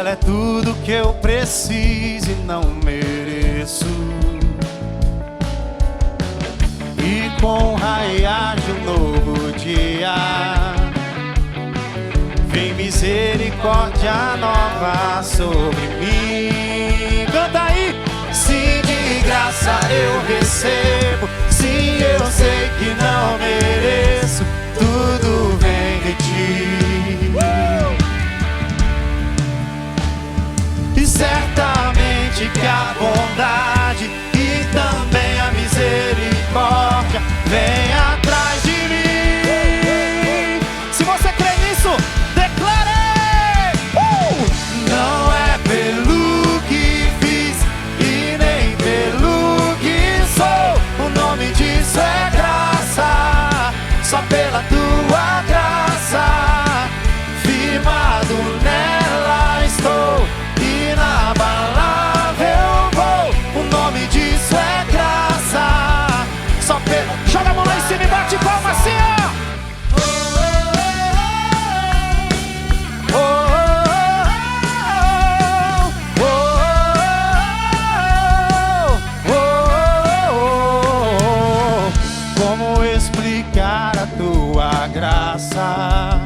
ela é tudo que eu preciso e não mereço. E com o raiar de um novo dia, vem misericórdia nova sobre mim. Canta aí! Sim, de graça eu recebo. Sim, eu sei que não mereço. Tudo vem de ti. E certamente que a bondade e também a misericórdia vem atrás de mim. Se você crê nisso, declare! Não é pelo que fiz e nem pelo que sou. O nome disso é graça. Só pela tua graça, firmado nela estou, inabalável vou. O nome disso é graça. Só pela... Joga a mão lá em cima e bate palma assim, ó. Como explicar a tua graça,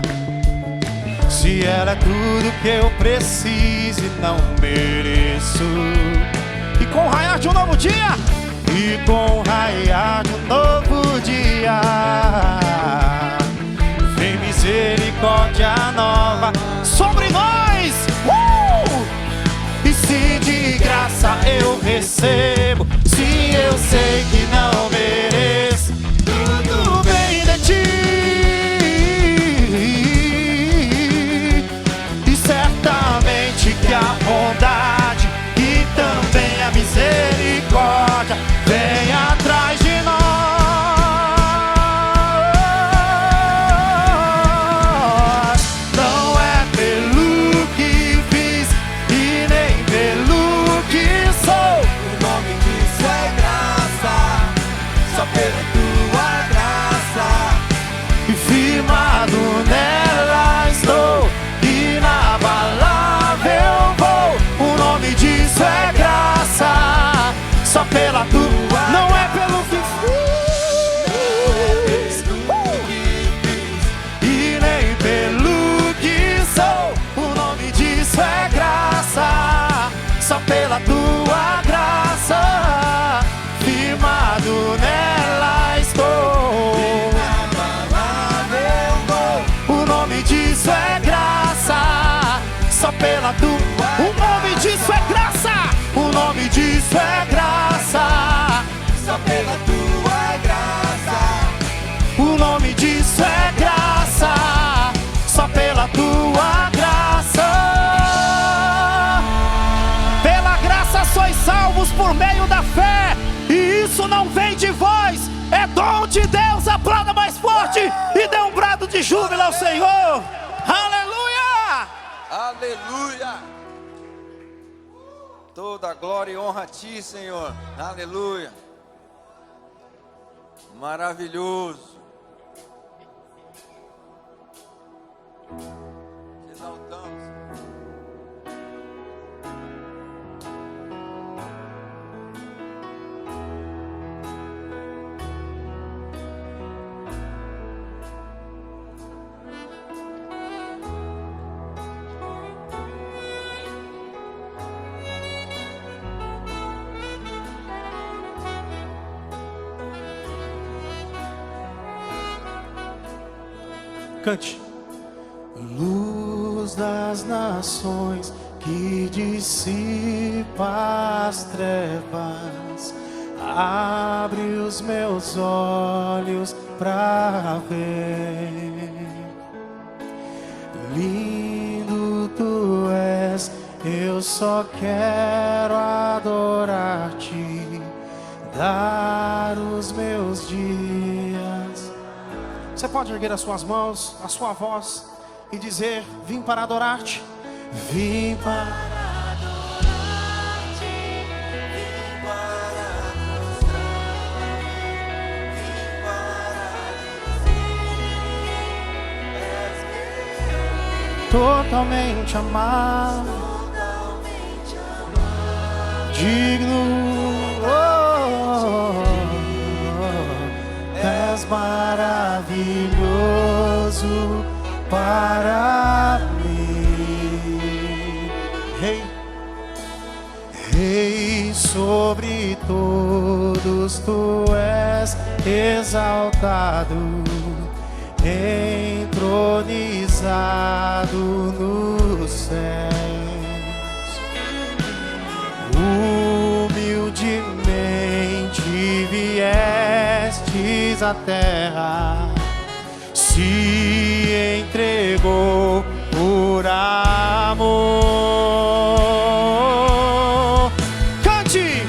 se ela é tudo que eu preciso e não mereço? E com o raiar de um novo dia, e com o raiar de um novo dia, vem misericórdia nova sobre nós. E se de graça eu recebo, sim, eu sei que não mereço. Tudo vem de ti. Que a bondade e também a misericórdia vem atrás de nós. Não é pelo que fiz e nem pelo que sou. O nome disso é graça. Só pela tua graça, e firmado nela estou, inabalável vou. O nome disso é graça. Só pela tua. Não é pelo que fiz e nem pelo que sou. O nome disso é graça. Só pela tua graça, firmado nela estou, inabalável vou. O nome disso é graça. Só pela tua. O nome disso é graça. O nome disso é graça. Só pela tua graça. O nome disso é graça. Só pela tua graça. Pela graça sois salvos por meio da fé. E isso não vem de vós, é dom de Deus. Aplauda mais forte e dê um brado de júbilo ao Senhor. Aleluia! Aleluia! Toda glória e honra a ti, Senhor. Aleluia! Maravilhoso. Te exaltamos. Cante. Luz das nações que dissipa as trevas, abre os meus olhos pra ver. Lindo tu és, eu só quero adorar-te, dar os meus dias. Você pode erguer as suas mãos, a sua voz e dizer: vim para adorar-te. Vim para adorar-te, vim para mostrar, vim para dizer que és meu, totalmente amado. digno, és maravilhoso para mim. Rei, Rei sobre todos, tu és exaltado, entronizado nos céus. Humildemente viestes à terra, se entregou por amor. Cante!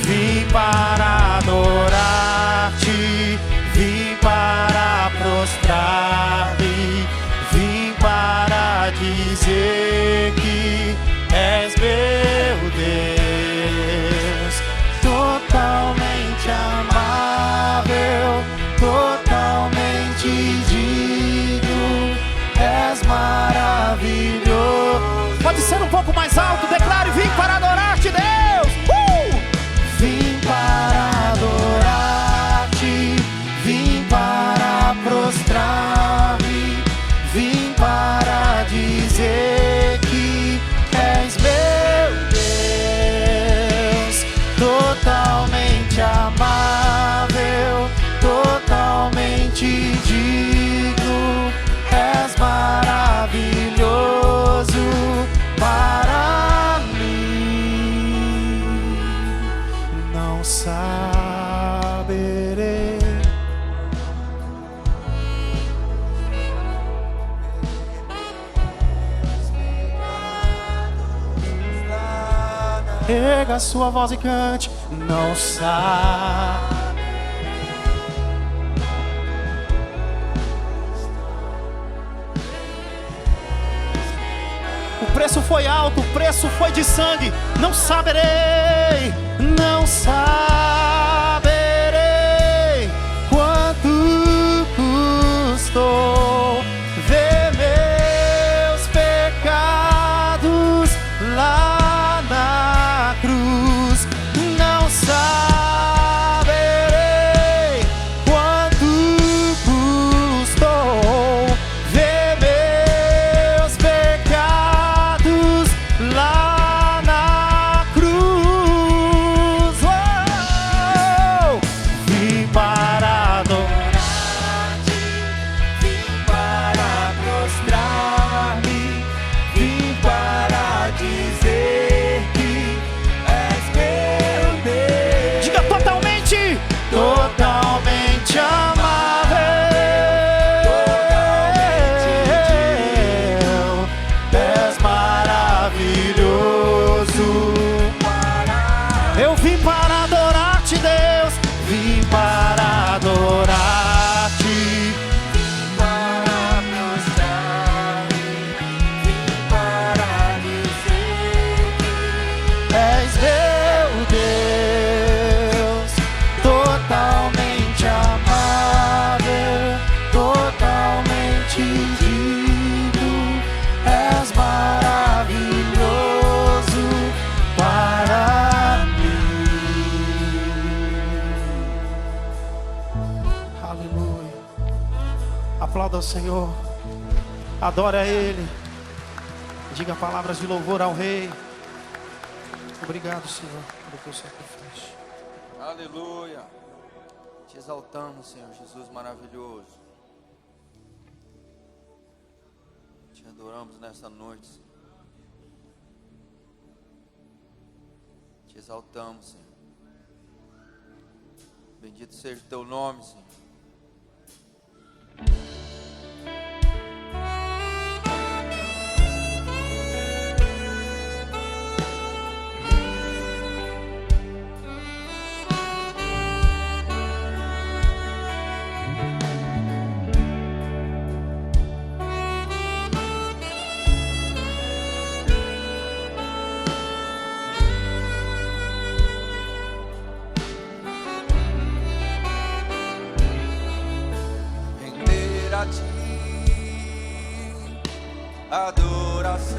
Vim para adorar-te, vim para prostrar-me, vim para dizer que és meu Deus, totalmente amável, totalmente digno, és maravilhoso. Pode ser um pouco mais alto, declare: vim para adorar-te, Deus. Vim para adorar-te, vim para prostrar-me, vim para dizer que és meu Deus, totalmente amável, totalmente digno, és maravilhoso para mim. Não saberei erga a sua voz e cante. Não sabe. O preço foi alto, o preço foi de sangue. Não saberei, não saberei quanto custou ver meus pecados lá na cruz. Não saberei quanto custou ver meus pecados lá na cruz. Oh, vim para adorar-te, vim para prostrar-me, vim para dizer que és meu Deus. Diga: totalmente, totalmente amável, és maravilhoso. Eu vim para adorar-te, Deus, vim para adorar-te, vim para prostrar-me, vim para dizer que és meu Deus, totalmente amável, totalmente digno, és maravilhoso para mim. Aleluia. Aplauda ao Senhor, adore a Ele, diga palavras de louvor ao Rei. Obrigado, Senhor, pelo teu sacrifício. Aleluia. Te exaltamos, Senhor Jesus maravilhoso. Te adoramos nesta noite, Senhor. Te exaltamos, Senhor. Bendito seja o teu nome, Senhor. A ti adoração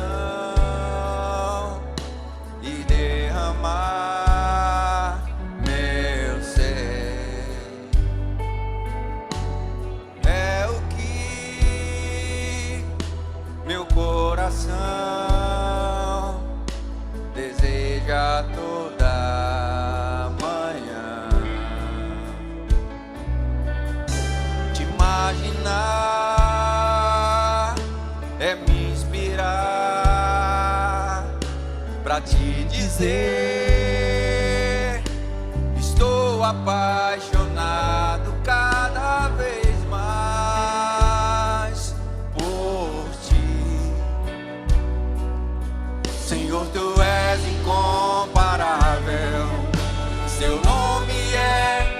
e derramar dizer, estou apaixonado cada vez mais por ti. Senhor, tu és incomparável, seu nome é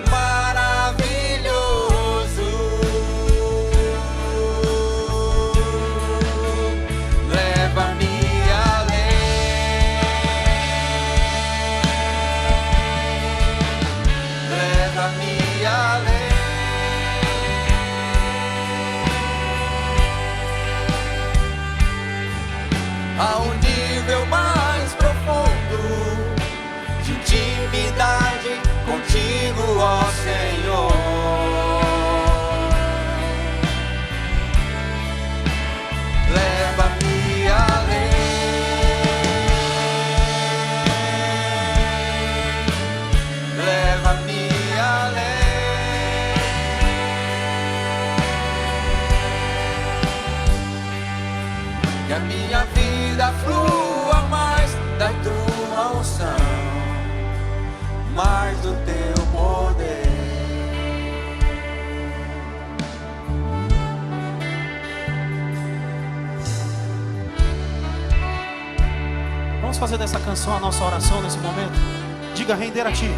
maravilhoso. Leva-me além, leva-me além. A um nível mais profundo de intimidade contigo, ó Senhor. Leva-me além, leva-me além. Que a minha vida flua mais da tua unção, mais do teu poder. Vamos fazer dessa canção a nossa oração nesse momento. Diga: render a ti.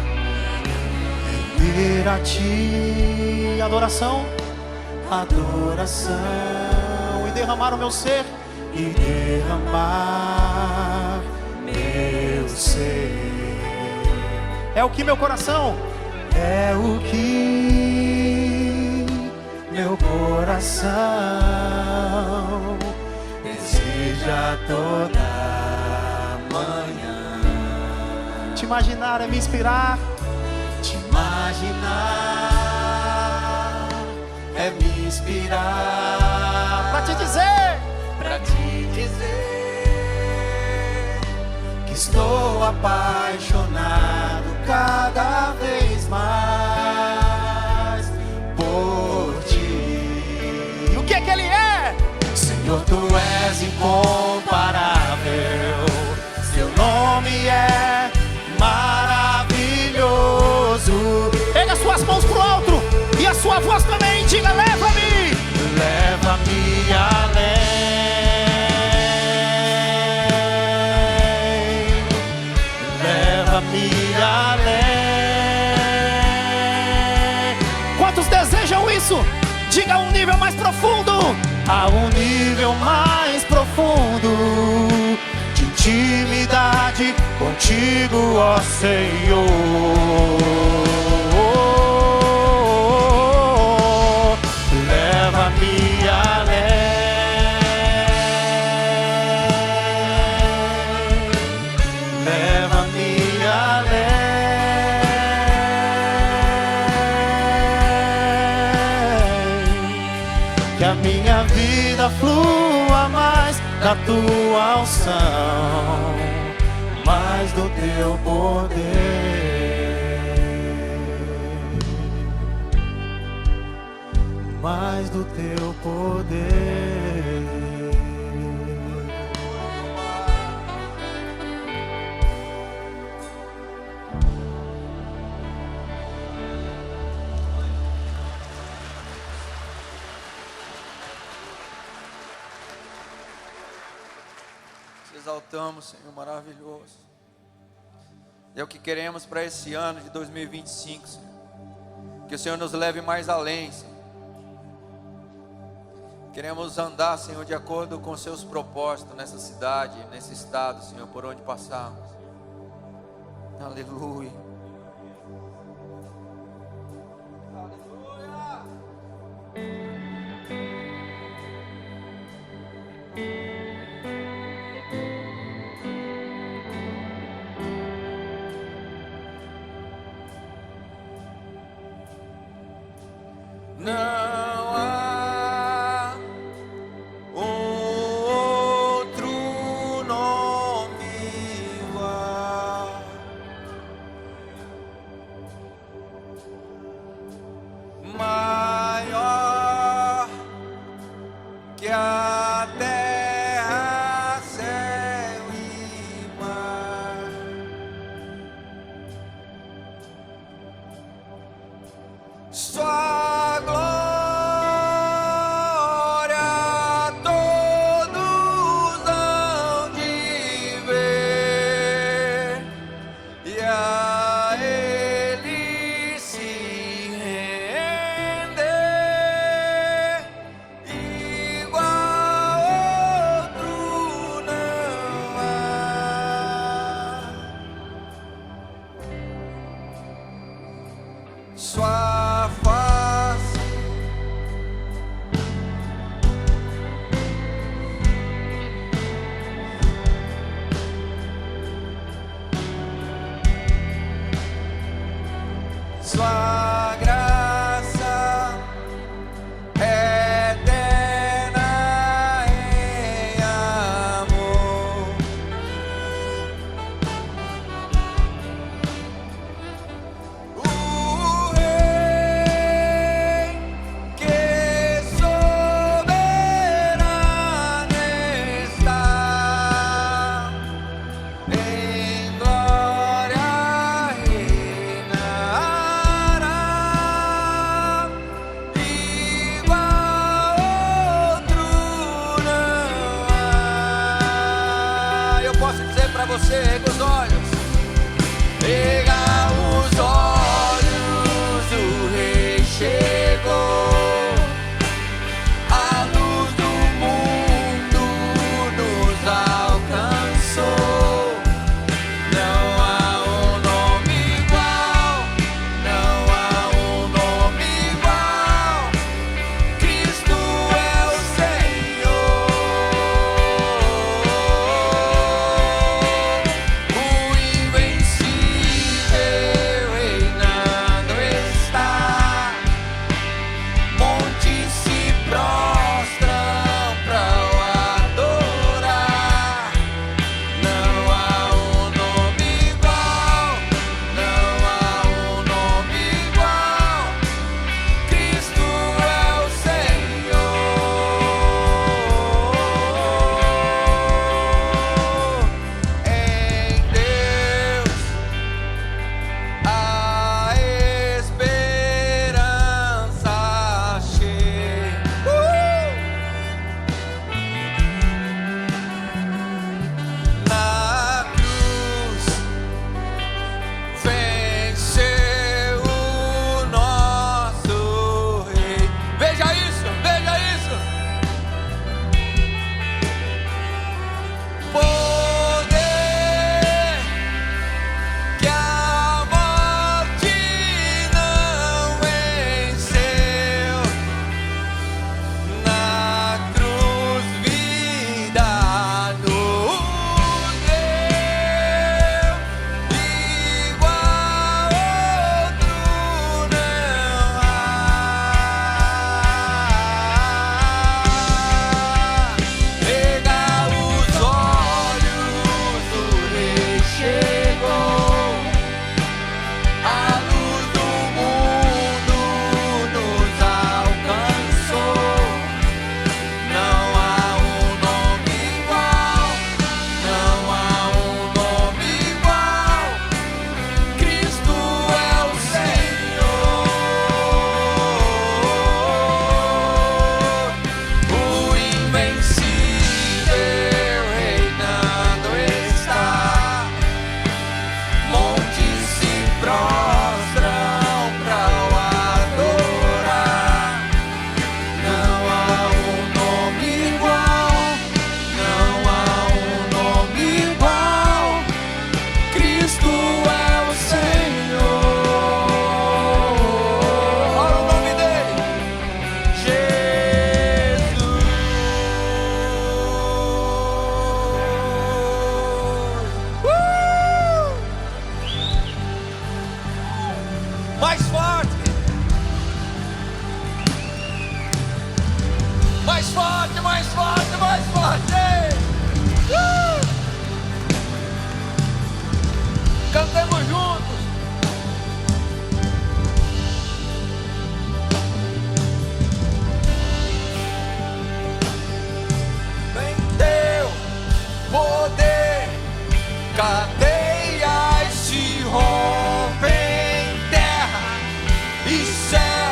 Render a ti. Adoração. Adoração. E derramar o meu ser. E derramar meu ser. É o que meu coração. É o que meu coração deseja toda manhã. Te imaginar é me inspirar. Te imaginar é me inspirar. Pra te dizer, que estou apaixonado cada vez mais por ti. E o que ele é? Senhor, tu és incomparável, seu nome é maravilhoso. Pega as suas mãos pro alto e a sua voz também. Diga: leva-me, leva-me além. Leva-me além. Quantos desejam isso? Diga: a um nível mais profundo. A um nível mais profundo de intimidade contigo, ó Senhor. Leva-me além, leva-me além. Que a minha vida flua mais da tua unção, mais do teu poder, mais do teu poder. Te exaltamos, Senhor, maravilhoso. É o que queremos para esse ano de 2025, Senhor. Que o Senhor nos leve mais além, Senhor. Queremos andar, Senhor, de acordo com os seus propósitos nessa cidade, nesse estado, Senhor, por onde passarmos. Aleluia. Não há outro nome igual, maior que a terra, céu e mar. Sua glória todos hão de ver, e a Ele se render, igual outro não há. Sua face sua graça eterna em amor. O Rei que soberano está, em glória reinará, igual outro não há. Eu posso dizer para você, erga os olhos, erga os olhos, o Rei chegou. A luz do mundo nos alcançou. Não há um nome igual, não há um nome igual. Cristo é o Senhor, o invencível reinando está. Montes se prostram pra o adorar. Não há um nome igual, não há um nome igual. Cristo é o Senhor. Em Deus a esperança chega. Na cruz venceu o nosso Rei. Veja isso, veja isso. Poder que a morte não venceu. Na cruz vida nos deu, igual outro não há. Erga os olhos, o Rei chegou. A luz do mundo nos alcançou. Não há um nome igual, não há um nome igual. Cristo é o Senhor, o invencível reinando está. Montes se prostram pra o adorar. Não há um nome igual, não há um nome igual. Cristo é o Senhor. Olha o nome dele, Jesus. Mais forte, mais forte, mais forte, mais forte. Cantemos juntos. Vem teu poder, cadeias se rompem, terra e céu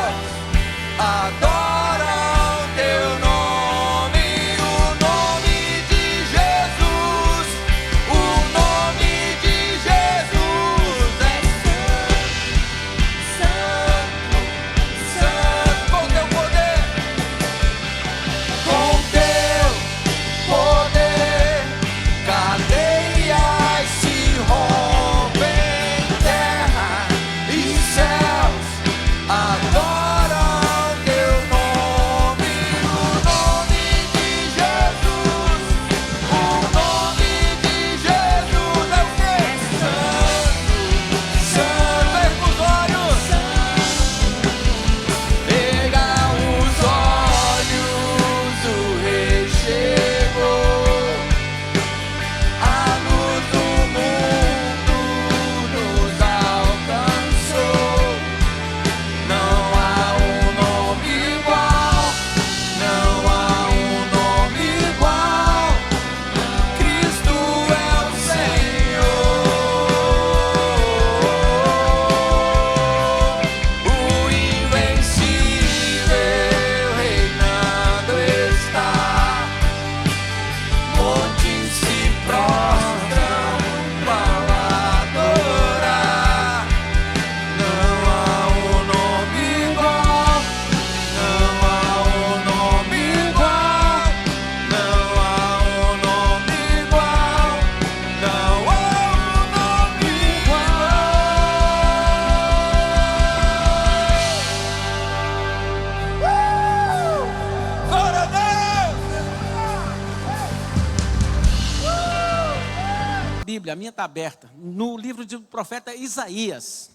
Bíblia, a minha está aberta, no livro do profeta Isaías.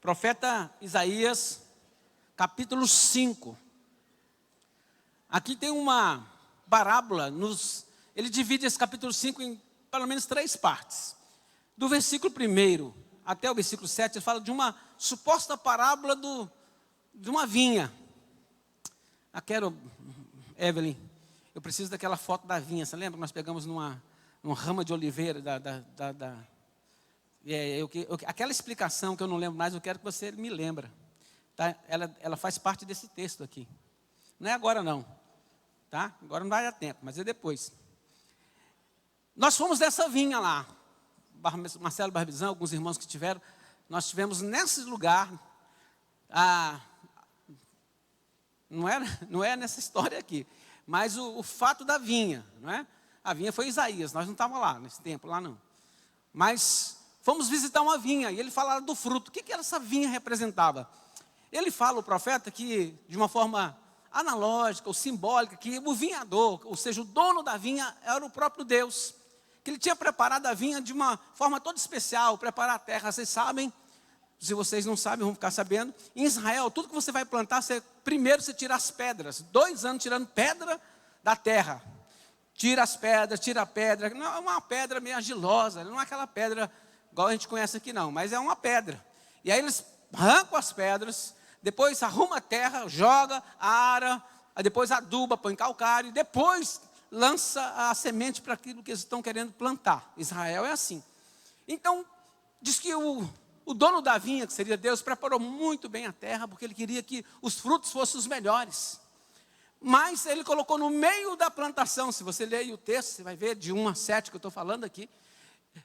Profeta Isaías, capítulo 5. Aqui tem uma parábola, ele divide esse capítulo 5 em pelo menos 3 partes. Do versículo 1 até o versículo 7, ele fala de uma suposta parábola de uma vinha. Evelyn, eu preciso daquela foto da vinha. Você lembra que nós pegamos numa rama de oliveira aquela explicação que eu não lembro mais, eu quero que você me lembre. Tá? Ela faz parte desse texto aqui. Não é agora não. Tá? Agora não vai dar tempo, mas é depois. Nós fomos dessa vinha lá. Marcelo Barbizão, alguns irmãos que tiveram. Nós tivemos nesse lugar. Não é nessa história aqui. Mas o fato da vinha, não é? A vinha foi Isaías, nós não estávamos lá, nesse tempo, lá não. Mas fomos visitar uma vinha, e ele falava do fruto. O que essa vinha representava? Ele fala, o profeta, que de uma forma analógica ou simbólica, que o vinhador, ou seja, o dono da vinha, era o próprio Deus. Que ele tinha preparado a vinha de uma forma toda especial, preparar a terra. Vocês sabem, se vocês não sabem, vão ficar sabendo. Em Israel, tudo que você vai plantar, primeiro você tira as pedras. 2 anos tirando pedra da terra. Tira as pedras, tira a pedra. Não é uma pedra meio argilosa, não é aquela pedra igual a gente conhece aqui não, mas é uma pedra. E aí eles arrancam as pedras, depois arruma a terra, joga, ara, aí depois aduba, põe calcário, e depois lança a semente para aquilo que eles estão querendo plantar. Israel é assim. Então, diz que o dono da vinha, que seria Deus, preparou muito bem a terra, porque ele queria que os frutos fossem os melhores. Mas ele colocou no meio da plantação, se você ler o texto, você vai ver de 1 a 7 que eu estou falando aqui,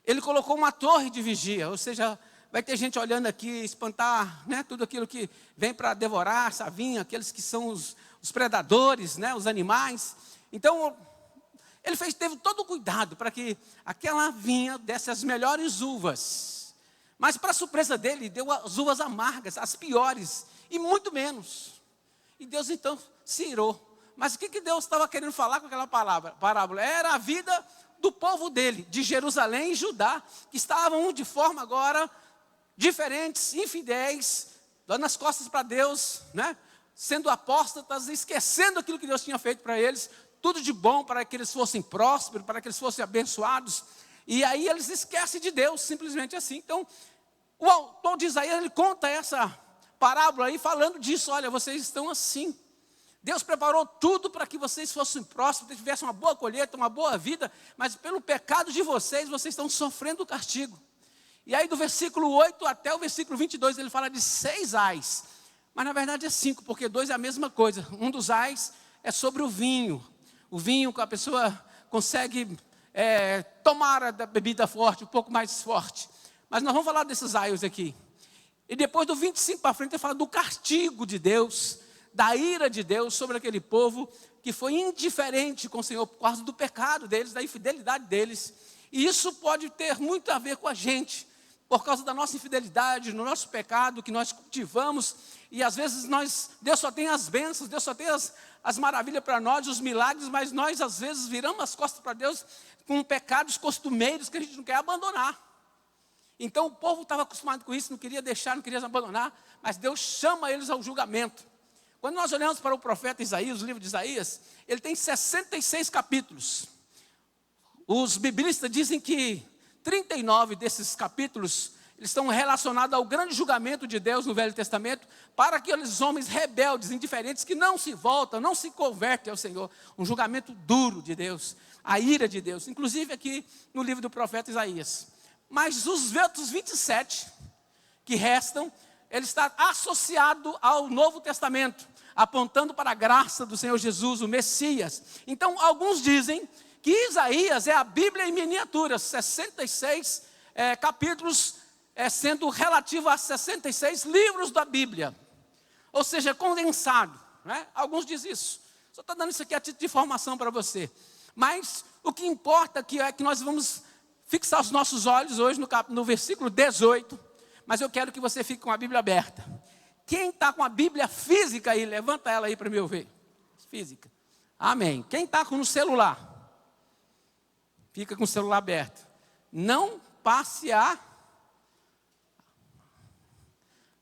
ele colocou uma torre de vigia, ou seja, vai ter gente olhando aqui, espantar, né, tudo aquilo que vem para devorar essa vinha, aqueles que são os predadores, né, os animais. Então, ele teve todo o cuidado para que aquela vinha desse as melhores uvas. Mas para surpresa dele, deu as uvas amargas, as piores, e muito menos. E Deus então se irou. Mas o que Deus estava querendo falar com aquela parábola? Era a vida do povo dele, de Jerusalém e Judá, que estavam de forma agora diferentes, infiéis, dando as costas para Deus, né? Sendo apóstatas, esquecendo aquilo que Deus tinha feito para eles, tudo de bom para que eles fossem prósperos, para que eles fossem abençoados. E aí eles esquecem de Deus, simplesmente assim. Então, o autor de Isaías, ele conta essa parábola aí, falando disso. Olha, vocês estão assim. Deus preparou tudo para que vocês fossem prósperos, tivessem uma boa colheita, uma boa vida, mas pelo pecado de vocês estão sofrendo o castigo. E aí do versículo 8 até o versículo 22, ele fala de 6 ais. Mas na verdade é 5, porque 2 é a mesma coisa. Um dos ais é sobre o vinho. O vinho que a pessoa consegue tomar a bebida forte, um pouco mais forte. Mas nós vamos falar desses aios aqui. E depois do 25 para frente, ele fala do castigo de Deus, da ira de Deus sobre aquele povo que foi indiferente com o Senhor por causa do pecado deles, da infidelidade deles. E isso pode ter muito a ver com a gente, por causa da nossa infidelidade, no nosso pecado que nós cultivamos. E às vezes Deus só tem as bênçãos, Deus só tem as maravilhas para nós, os milagres, mas nós às vezes viramos as costas para Deus com pecados costumeiros que a gente não quer abandonar. Então o povo estava acostumado com isso, não queria deixar, não queria abandonar, mas Deus chama eles ao julgamento. Quando nós olhamos para o profeta Isaías, o livro de Isaías, ele tem 66 capítulos. Os biblistas dizem que 39 desses capítulos, eles estão relacionados ao grande julgamento de Deus no Velho Testamento, para aqueles homens rebeldes, indiferentes, que não se voltam, não se convertem ao Senhor. Um julgamento duro de Deus, a ira de Deus, inclusive aqui no livro do profeta Isaías. Mas os outros 27 que restam, ele está associado ao Novo Testamento, apontando para a graça do Senhor Jesus, o Messias. Então, alguns dizem que Isaías é a Bíblia em miniatura, 66 capítulos, sendo relativo a 66 livros da Bíblia. Ou seja, condensado, né? Alguns dizem isso. Só estou dando isso aqui a título de informação para você. Mas o que importa aqui é que nós vamos fixar os nossos olhos hoje no versículo 18. Mas eu quero que você fique com a Bíblia aberta. Quem está com a Bíblia física aí, levanta ela aí para eu ver. Física. Amém. Quem está com o celular? Fica com o celular aberto. não passe a...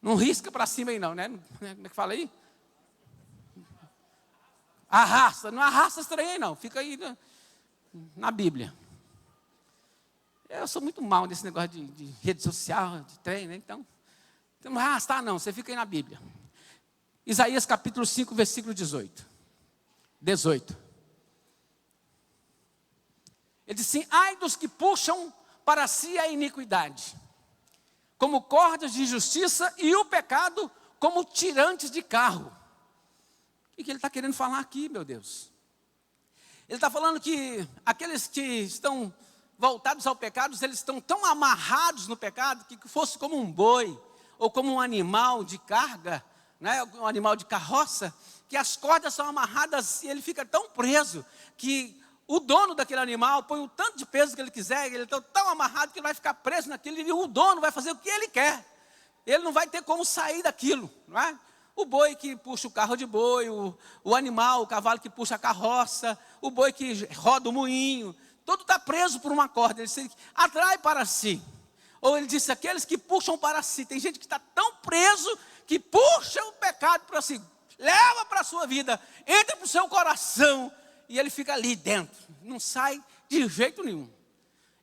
Não risca para cima aí não, né? Como é que fala aí? Arrasta, não arrasta esse trem aí não, fica aí na Bíblia. Eu sou muito mal nesse negócio de rede social, de trem, né? Então não vai arrastar não, você fica aí na Bíblia. Isaías capítulo 5, versículo 18. Ele diz assim: ai dos que puxam para si a iniquidade, como cordas de injustiça, e o pecado como tirantes de carro. O que ele está querendo falar aqui, meu Deus? Ele está falando que aqueles que estão voltados ao pecado, eles estão tão amarrados no pecado, que fosse como um boi, ou como um animal de carga, né, um animal de carroça, que as cordas são amarradas e ele fica tão preso, que o dono daquele animal põe o tanto de peso que ele quiser, ele está tão amarrado que ele vai ficar preso naquilo, e o dono vai fazer o que ele quer, ele não vai ter como sair daquilo, não é? O boi que puxa o carro de boi, o animal, o cavalo que puxa a carroça, o boi que roda o moinho, todo está preso por uma corda, ele se atrai para si. Ou ele disse, aqueles que puxam para si. Tem gente que está tão preso, que puxa o pecado para si, leva para a sua vida, entra para o seu coração, e ele fica ali dentro, não sai de jeito nenhum.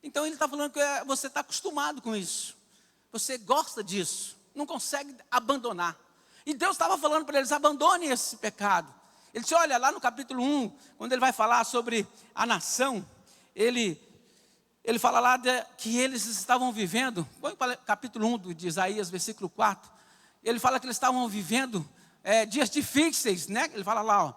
Então ele está falando que você está acostumado com isso, você gosta disso, não consegue abandonar. E Deus estava falando para eles, abandone esse pecado. Ele disse, olha, lá no capítulo 1, quando ele vai falar sobre a nação, ele fala lá que eles estavam vivendo, põe para o capítulo 1 de Isaías, versículo 4, ele fala que eles estavam vivendo dias difíceis, né? Ele fala lá, ó,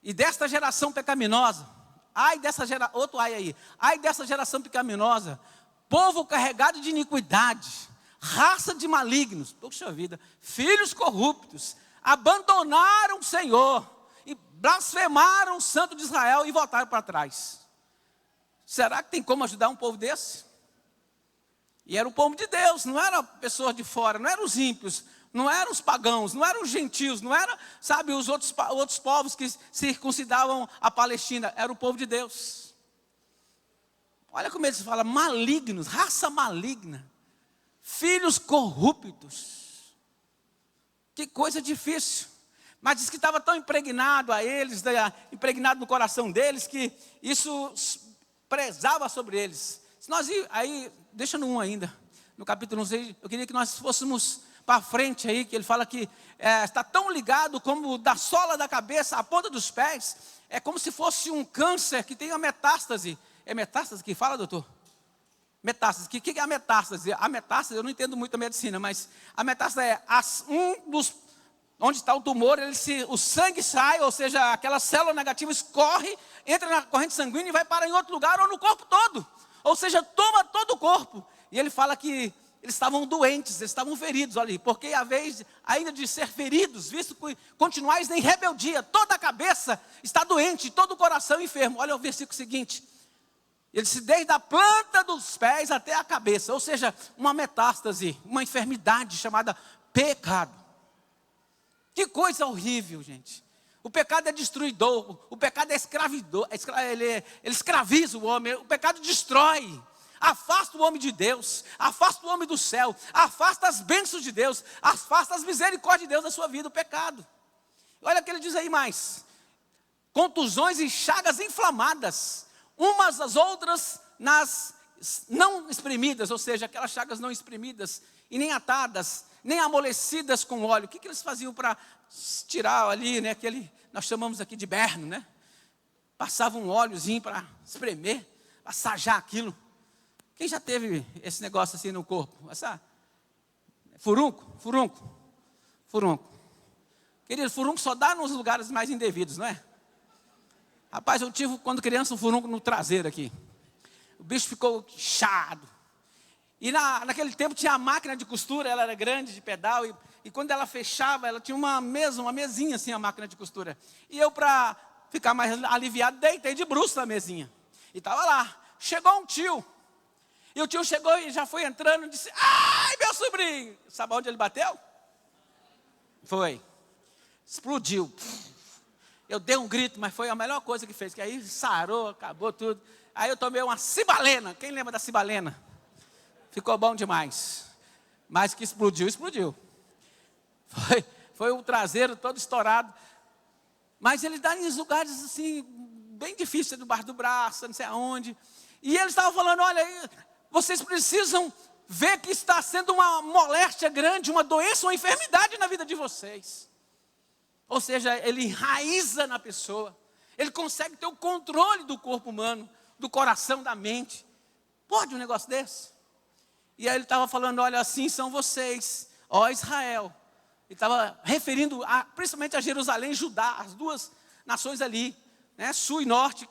e desta geração pecaminosa, ai dessa geração, outro ai aí, ai dessa geração pecaminosa, povo carregado de iniquidade, raça de malignos, poxa vida, filhos corruptos, abandonaram o Senhor, e blasfemaram o Santo de Israel e voltaram para trás. Será que tem como ajudar um povo desse? E era o povo de Deus, não era pessoas de fora, não eram os ímpios, não eram os pagãos, não eram os gentios, não eram, sabe, os outros povos que circuncidavam a Palestina, era o povo de Deus. Olha como eles falam, malignos, raça maligna, filhos corruptos. Que coisa difícil. Mas diz que estava tão impregnado a eles, impregnado no coração deles, que isso prezava sobre eles. Se nós aí, deixa no 1 ainda, no capítulo 1, eu queria que nós fôssemos para frente aí, que ele fala que está tão ligado como da sola da cabeça à ponta dos pés, é como se fosse um câncer que tem a metástase. É metástase que fala, doutor? Metástase. O que é a metástase? A metástase, eu não entendo muito a medicina, mas a metástase é onde está o tumor, o sangue sai, ou seja, aquela célula negativa escorre, entra na corrente sanguínea e vai parar em outro lugar ou no corpo todo. Ou seja, toma todo o corpo. E ele fala que eles estavam doentes, eles estavam feridos, olha aí, porque a vez ainda de ser feridos, visto que continuais em rebeldia, toda a cabeça está doente, todo o coração enfermo. Olha o versículo seguinte. Ele disse, desde a planta dos pés até a cabeça, ou seja, uma metástase, uma enfermidade chamada pecado. Que coisa horrível, gente. O pecado é destruidor, o pecado é escravidor, ele escraviza o homem, o pecado destrói, afasta o homem de Deus, afasta o homem do céu, afasta as bênçãos de Deus, afasta as misericórdias de Deus da sua vida, o pecado. Olha o que ele diz aí mais, contusões e chagas inflamadas, umas às outras nas não espremidas, ou seja, aquelas chagas não espremidas, e nem atadas, nem amolecidas com óleo. O que eles faziam para tirar ali, né, nós chamamos aqui de berno, né? Passavam um óleozinho para espremer, assajar aquilo. Quem já teve esse negócio assim no corpo? Furunco. Querido, furunco só dá nos lugares mais indevidos, não é? Rapaz, eu tive, quando criança, um furunco no traseiro aqui. O bicho ficou inchado. E naquele tempo tinha a máquina de costura, ela era grande, de pedal, e quando ela fechava, ela tinha uma mesinha assim, a máquina de costura. E eu, para ficar mais aliviado, deitei de bruços na mesinha. E estava lá. Chegou um tio. E o tio chegou e já foi entrando e disse, ai, meu sobrinho. Sabe onde ele bateu? Foi. Explodiu. Eu dei um grito, mas foi a melhor coisa que fez, que aí sarou, acabou tudo. Aí eu tomei uma cibalena. Quem lembra da cibalena? Ficou bom demais. Mas que explodiu, explodiu. Foi o traseiro todo estourado. Mas ele dá em lugares assim, bem difíceis, debaixo do braço, não sei aonde. E ele estava falando, olha, vocês precisam ver que está sendo uma moléstia grande, uma doença, uma enfermidade na vida de vocês. Ou seja, ele enraiza na pessoa. Ele consegue ter o controle do corpo humano, do coração, da mente. Pode um negócio desse? E aí ele estava falando, olha, assim são vocês, ó Israel. Ele estava referindo principalmente a Jerusalém e Judá, as duas nações ali, né, sul e norte,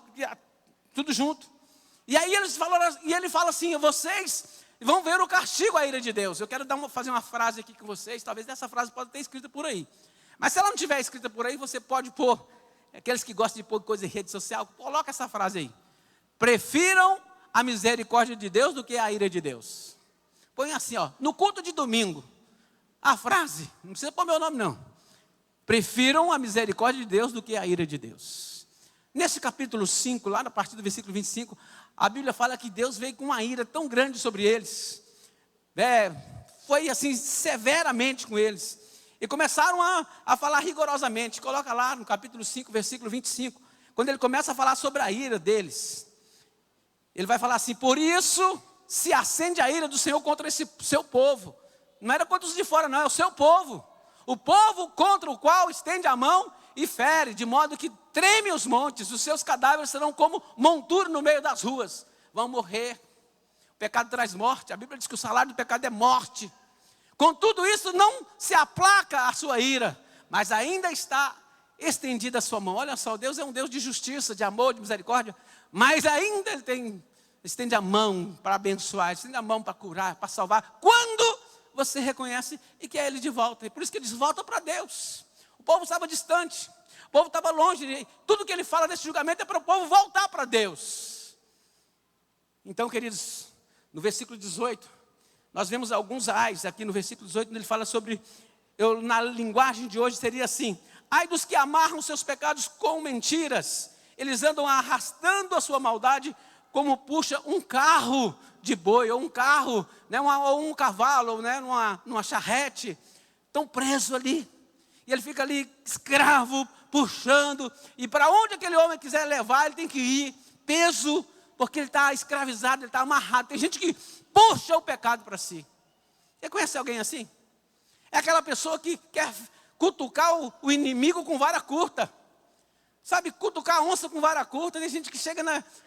tudo junto. E aí ele fala assim, vocês vão ver o castigo à ira de Deus. Eu quero fazer uma frase aqui com vocês, talvez essa frase pode ter escrita por aí. Mas se ela não estiver escrita por aí, você pode pôr, aqueles que gostam de pôr coisa em rede social, coloca essa frase aí. Prefiram a misericórdia de Deus do que a ira de Deus. Põe assim, ó, no culto de domingo. A frase, não precisa pôr meu nome não. Prefiram a misericórdia de Deus do que a ira de Deus. Nesse capítulo 5, lá na partir do versículo 25, a Bíblia fala que Deus veio com uma ira tão grande sobre eles. Foi assim, severamente com eles. E começaram a falar rigorosamente. Coloca lá no capítulo 5, versículo 25. Quando ele começa a falar sobre a ira deles. Ele vai falar assim, por isso se acende a ira do Senhor contra esse seu povo. Não era contra os de fora não, é o seu povo. O povo contra o qual estende a mão e fere, de modo que treme os montes, os seus cadáveres serão como monturo no meio das ruas. Vão morrer. O pecado traz morte, a Bíblia diz que o salário do pecado é morte. Com tudo isso não se aplaca a sua ira, mas ainda está estendida a sua mão. Olha só, Deus é um Deus de justiça, de amor, de misericórdia, mas ainda Ele estende a mão para abençoar, estende a mão para curar, para salvar, quando você reconhece e quer Ele de volta. E por isso que eles voltam para Deus. O povo estava distante, o povo estava longe, tudo que Ele fala desse julgamento é para o povo voltar para Deus. Então, queridos, no versículo 18, nós vemos alguns ais aqui no versículo 18, onde ele fala sobre, na linguagem de hoje seria assim, ai dos que amarram seus pecados com mentiras, eles andam arrastando a sua maldade, como puxa um carro de boi, ou um carro, né, ou um cavalo, né, numa charrete, estão presos ali, e ele fica ali escravo, puxando, e para onde aquele homem quiser levar, ele tem que ir, peso, porque ele está escravizado, ele está amarrado. Tem gente que puxa o pecado para si. Você conhece alguém assim? É aquela pessoa que quer cutucar o inimigo com vara curta. Sabe, cutucar a onça com vara curta. Tem gente que chega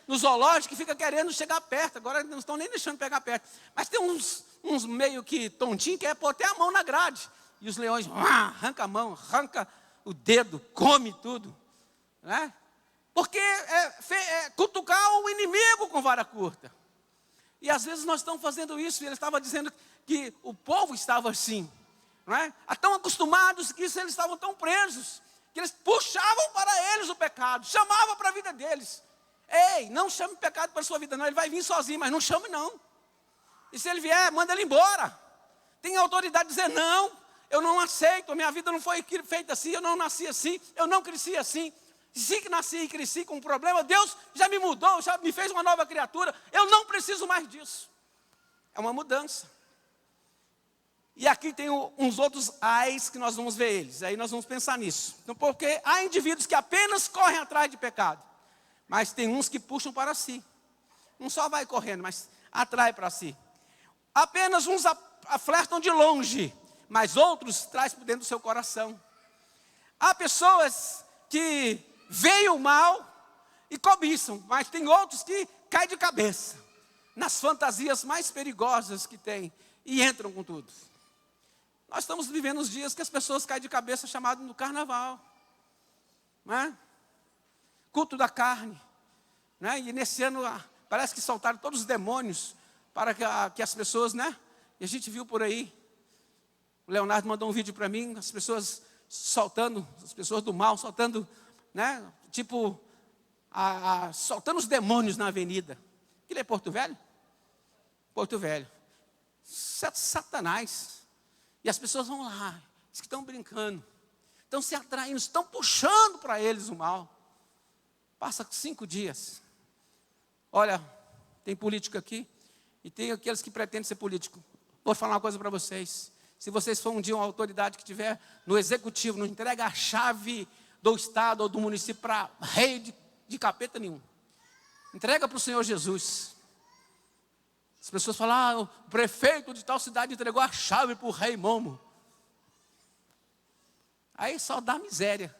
no zoológico e fica querendo chegar perto. Agora não estão nem deixando pegar perto. Mas tem uns meio que tontinhos que é pôr até a mão na grade. E os leões arranca a mão, arranca o dedo, come tudo. Né? Porque é cutucar o inimigo com vara curta. E às vezes nós estamos fazendo isso. E ele estava dizendo que o povo estava assim. Não é? Tão acostumados que eles estavam tão presos. Que eles puxavam para eles o pecado. Chamavam para a vida deles. Ei, não chame o pecado para a sua vida não. Ele vai vir sozinho, mas não chame não. E se ele vier, manda ele embora. Tem autoridade de dizer não. Eu não aceito, a minha vida não foi feita assim. Eu não nasci assim, eu não cresci assim. Se que nasci e cresci com um problema, Deus já me mudou, já me fez uma nova criatura. Eu não preciso mais disso. É uma mudança. E aqui tem uns outros ais que nós vamos ver eles. Aí nós vamos pensar nisso. Então, porque há indivíduos que apenas correm atrás de pecado. Mas tem uns que puxam para si. Não só vai correndo, mas atrai para si. Apenas uns flertam de longe, mas outros traz por dentro do seu coração. Há pessoas que veem o mal e cobiçam, mas tem outros que caem de cabeça nas fantasias mais perigosas que tem e entram com tudo. Nós estamos vivendo os dias que as pessoas caem de cabeça, chamado no carnaval, né? Culto da carne, né? E nesse ano parece que soltaram todos os demônios para que as pessoas, né? E a gente viu por aí, o Leonardo mandou um vídeo para mim, as pessoas soltando, as pessoas do mal soltando, né? Tipo, soltando os demônios na avenida. Aquilo é Porto Velho? Porto Velho. Satanás. E as pessoas vão lá, diz que estão brincando, estão se atraindo, estão puxando para eles o mal. Passa 5 dias. Olha, tem político aqui e tem aqueles que pretendem ser político. Vou falar uma coisa para vocês. Se vocês for um dia uma autoridade que estiver no executivo, não entrega a chave do estado ou do município para rei de capeta nenhum. Entrega para o Senhor Jesus. As pessoas falam, o prefeito de tal cidade entregou a chave para o rei Momo. Aí só dá miséria.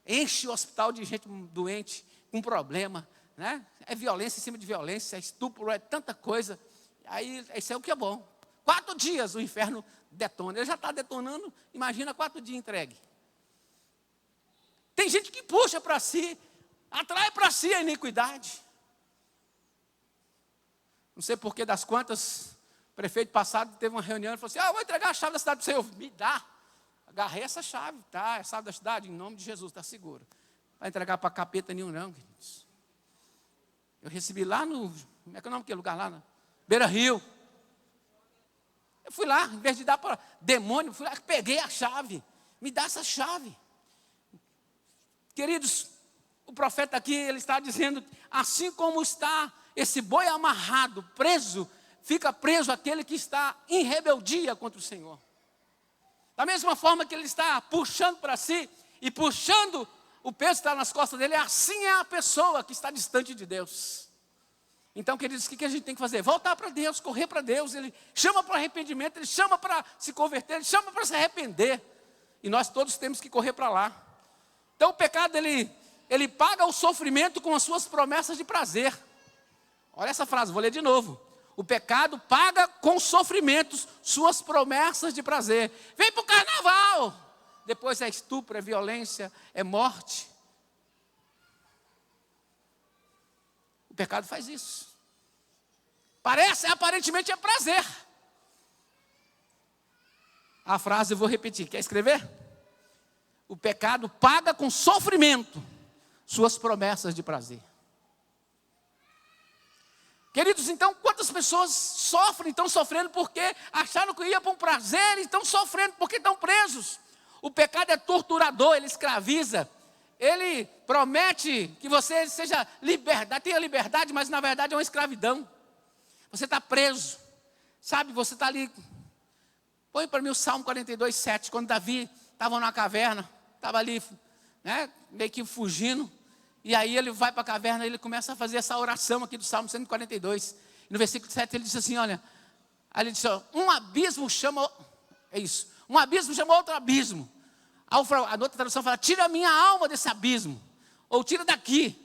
Enche o hospital de gente doente, com problema, né? É violência em cima de violência, é estupro, é tanta coisa. Aí, isso é o que é bom. 4 dias o inferno detona. Ele já está detonando, imagina 4 dias entregue. Tem gente que puxa para si, atrai para si a iniquidade. Não sei por que das quantas, o prefeito passado teve uma reunião e falou assim, vou entregar a chave da cidade para você. Eu, me dá. Agarrei essa chave, tá? É a chave da cidade, em nome de Jesus, está seguro. Não vai entregar para capeta nenhum não, queridos. Eu recebi lá no, como é que é o nome daquele lugar lá? Na Beira Rio. Eu fui lá, em vez de dar para demônio, fui lá, peguei a chave. Me dá essa chave. Queridos, o profeta aqui, ele está dizendo, assim como está esse boi amarrado, preso, fica preso aquele que está em rebeldia contra o Senhor. Da mesma forma que ele está puxando para si e puxando o peso que está nas costas dele, assim é a pessoa que está distante de Deus. Então, queridos, o que a gente tem que fazer? Voltar para Deus, correr para Deus. Ele chama para o arrependimento, ele chama para se converter, ele chama para se arrepender. E nós todos temos que correr para lá. Então, o pecado, ele paga o sofrimento com as suas promessas de prazer. Olha essa frase, vou ler de novo. O pecado paga com sofrimentos suas promessas de prazer. Vem para o carnaval. Depois é estupro, é violência, é morte. O pecado faz isso. Aparentemente é prazer. A frase eu vou repetir. Quer escrever? O pecado paga com sofrimento suas promessas de prazer. Queridos, então, quantas pessoas sofrem, estão sofrendo porque acharam que ia para um prazer e estão sofrendo porque estão presos. O pecado é torturador, ele escraviza. Ele promete que você seja tenha liberdade, mas na verdade é uma escravidão. Você está preso, sabe, você está ali. Põe para mim o Salmo 42, 7, quando Davi estava na caverna, estava ali, né, meio que fugindo. E aí ele vai para a caverna e ele começa a fazer essa oração aqui do Salmo 142. E no versículo 7 ele diz assim, olha, aí ele diz, um abismo chama outro abismo. A outra tradução fala, tira a minha alma desse abismo, ou tira daqui,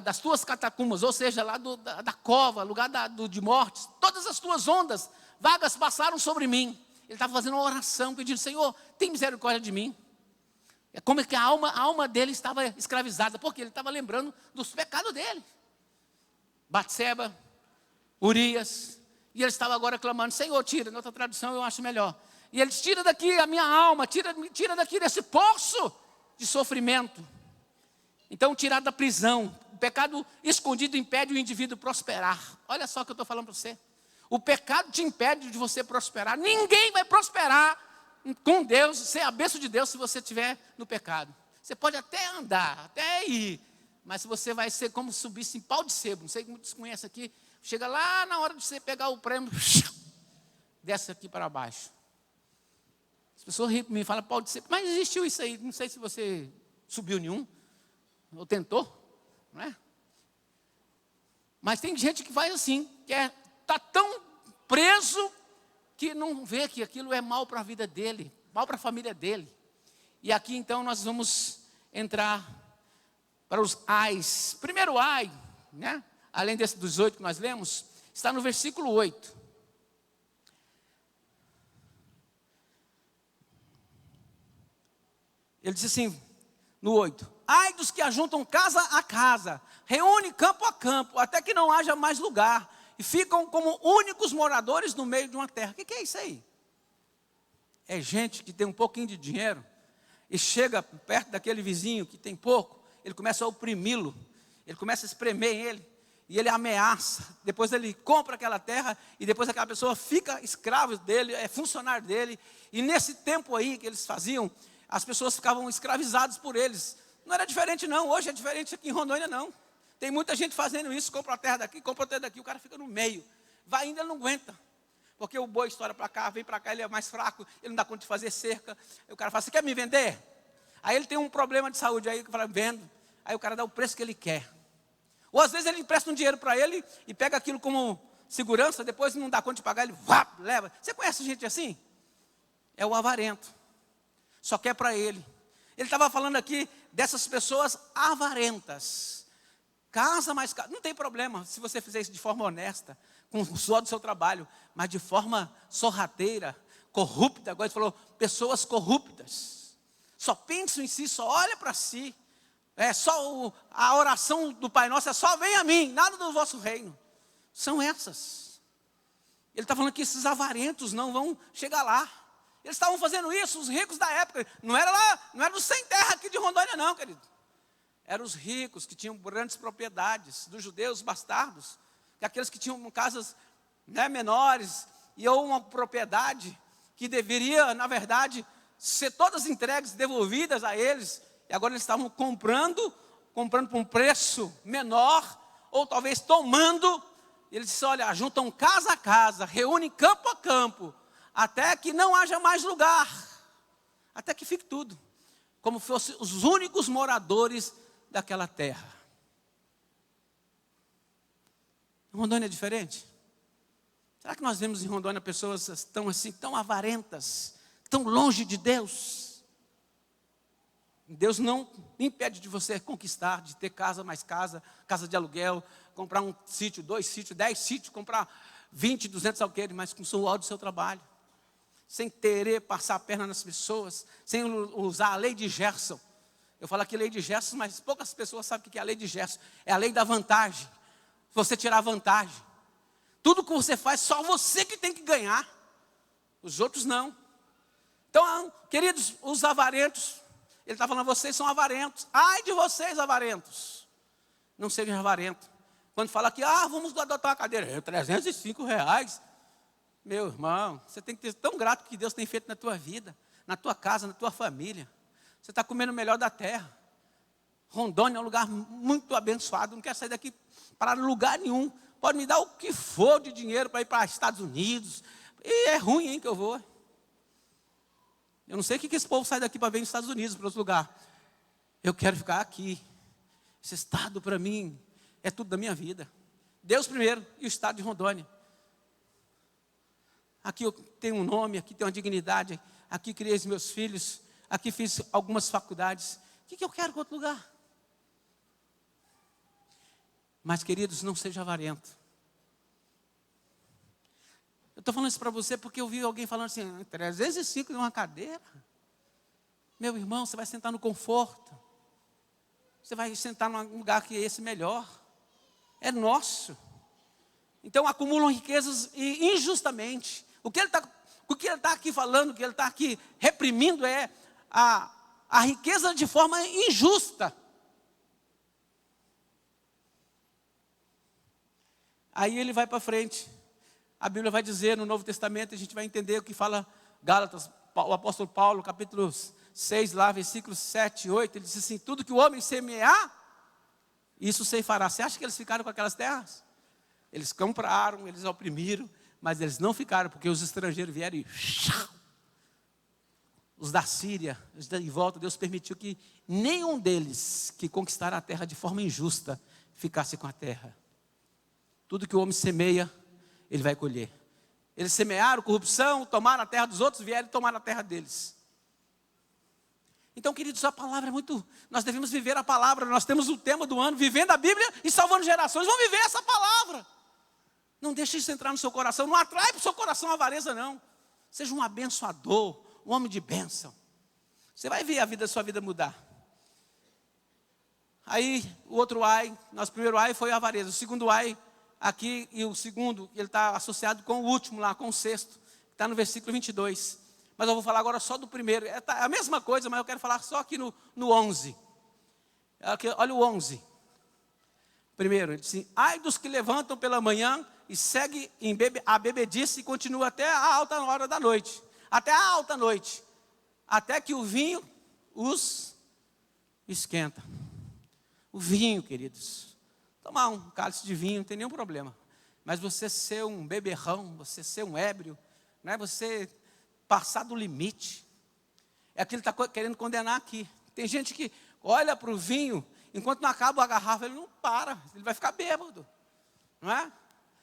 das tuas catacumbas, ou seja, lá da cova, lugar de mortes, todas as tuas ondas vagas passaram sobre mim. Ele estava fazendo uma oração, pedindo, Senhor, tem misericórdia de mim. É como que a alma dele estava escravizada, porque ele estava lembrando dos pecados dele. Batseba, Urias, e ele estava agora clamando, Senhor, tira, na outra tradução eu acho melhor. E ele diz, tira daqui a minha alma, tira daqui desse poço de sofrimento. Então, tirar da prisão. O pecado escondido impede o indivíduo prosperar. Olha só o que eu estou falando para você. O pecado te impede de você prosperar. Ninguém vai prosperar com Deus, ser a bênção de Deus se você estiver no pecado. Você pode até andar, até ir, mas você vai ser como subisse em pau de sebo. Não sei como muitos conhecem aqui. Chega lá na hora de você pegar o prêmio, desce aqui para baixo. As pessoas riem para mim e falam pau de sebo, mas existiu isso aí. Não sei se você subiu nenhum, ou tentou, não é? Mas tem gente que faz assim, que está tão preso que não vê que aquilo é mal para a vida dele, mal para a família dele. E aqui então nós vamos entrar para os ais. Primeiro ai, né? Além dos 8 que nós lemos, está no versículo 8. Ele diz assim, no 8. Ai dos que ajuntam casa a casa, reúne campo a campo, até que não haja mais lugar. E ficam como únicos moradores no meio de uma terra. O que é isso aí? É gente que tem um pouquinho de dinheiro e chega perto daquele vizinho que tem pouco, ele começa a oprimi-lo, ele começa a espremer ele, e ele ameaça. Depois ele compra aquela terra e depois aquela pessoa fica escravo dele, é funcionário dele. E nesse tempo aí que eles faziam, as pessoas ficavam escravizadas por eles. Não era diferente não, hoje é diferente aqui em Rondônia não. Tem muita gente fazendo isso, compra a terra daqui, compra a terra daqui, o cara fica no meio. Vai ainda, ele não aguenta. Porque o boi estoura para cá, vem para cá, ele é mais fraco, ele não dá conta de fazer cerca. Aí o cara fala, você quer me vender? Aí ele tem um problema de saúde, aí ele fala, vendo. Aí o cara dá o preço que ele quer. Ou às vezes ele empresta um dinheiro para ele e pega aquilo como segurança, depois não dá conta de pagar, ele leva. Você conhece gente assim? É o avarento. Só quer para ele. Ele estava falando aqui dessas pessoas avarentas. Casa mais casa, não tem problema se você fizer isso de forma honesta, com o suor do seu trabalho, mas de forma sorrateira, corrupta. Agora ele falou, pessoas corruptas. Só pensam em si, só olha para si. A oração do Pai Nosso é só vem a mim, nada do vosso reino. São essas. Ele está falando que esses avarentos não vão chegar lá. Eles estavam fazendo isso, os ricos da época. Não era lá, não era os sem terra aqui de Rondônia não, querido. Eram os ricos que tinham grandes propriedades, dos judeus bastardos, que aqueles que tinham casas menores, e ou uma propriedade que deveria, na verdade, ser todas entregues, devolvidas a eles, e agora eles estavam comprando por um preço menor, ou talvez tomando. Eles disseram, olha, juntam casa a casa, reúnem campo a campo, até que não haja mais lugar, até que fique tudo, como fossem os únicos moradores daquela terra. Rondônia é diferente? Será que nós vemos em Rondônia pessoas tão assim, tão avarentas, tão longe de Deus? Deus não impede de você conquistar, de ter casa mais casa, casa de aluguel, comprar um sítio, 2 sítios, 10 sítios, comprar 20, 200 alqueires, mas com o suor do seu trabalho. Sem querer passar a perna nas pessoas, sem usar a lei de Gerson. Eu falo aqui lei de Gerson, mas poucas pessoas sabem o que é a lei de Gerson. É a lei da vantagem. Você tirar vantagem. Tudo que você faz, só você que tem que ganhar. Os outros não. Então, queridos, os avarentos, ele está falando, vocês são avarentos. Ai de vocês, avarentos. Não sejam avarentos. Quando fala aqui, vamos adotar uma cadeira. R$305. Meu irmão, você tem que ter tão grato que Deus tem feito na tua vida, na tua casa, na tua família. Você está comendo o melhor da terra. Rondônia é um lugar muito abençoado. Não quero sair daqui para lugar nenhum. Pode me dar o que for de dinheiro para ir para os Estados Unidos. E é ruim, hein, que eu vou. Eu não sei o que esse povo sai daqui para ver nos Estados Unidos, para outro lugar. Eu quero ficar aqui. Esse estado para mim é tudo da minha vida. Deus primeiro e o estado de Rondônia. Aqui eu tenho um nome, aqui tenho uma dignidade. Aqui criei os meus filhos. Aqui fiz algumas faculdades. O que eu quero com outro lugar? Mas, queridos, não seja avarento. Eu estou falando isso para você porque eu vi alguém falando assim, 305 numa cadeira. Meu irmão, você vai sentar no conforto. Você vai sentar num lugar que é esse melhor. É nosso. Então acumulam riquezas injustamente. O que ele está aqui falando, o que ele está aqui reprimindo é a riqueza de forma injusta. Aí ele vai para frente. A Bíblia vai dizer no Novo Testamento, a gente vai entender o que fala Gálatas, o apóstolo Paulo, capítulo 6, lá, versículos 7 e 8, ele diz assim, tudo que o homem semear, isso ceifará. Você acha que eles ficaram com aquelas terras? Eles compraram, eles oprimiram, mas eles não ficaram, porque os estrangeiros vieram e... Os da Síria, os de volta, Deus permitiu que nenhum deles que conquistaram a terra de forma injusta, ficasse com a terra. Tudo que o homem semeia, ele vai colher. Eles semearam corrupção, tomaram a terra dos outros, vieram e tomaram a terra deles. Então, queridos, a palavra é muito... Nós devemos viver a palavra, nós temos o tema do ano, vivendo a Bíblia e salvando gerações. Vamos viver essa palavra. Não deixe isso entrar no seu coração, não atrai para o seu coração a avareza, não. Seja um abençoador, um homem de bênção. Você vai ver a sua vida mudar. Aí, o outro ai, nosso primeiro ai foi a avareza. O segundo ai, aqui, e o segundo, ele está associado com o último lá, com o sexto. Está no versículo 22. Mas eu vou falar agora só do primeiro. É a mesma coisa, mas eu quero falar só aqui no 11. Aqui, olha o 11. Primeiro, ele diz assim, ai dos que levantam pela manhã e segue a bebedice e continua até a alta hora da noite. Até a alta noite. Até que o vinho os esquenta. O vinho, queridos. tomar um cálice de vinho, não tem nenhum problema. Mas você ser um beberrão, você ser um ébrio, não é você passar do limite. É aquilo que ele está querendo condenar aqui. Tem gente que olha para o vinho, enquanto não acaba a garrafa, ele não para, ele vai ficar bêbado. Não é?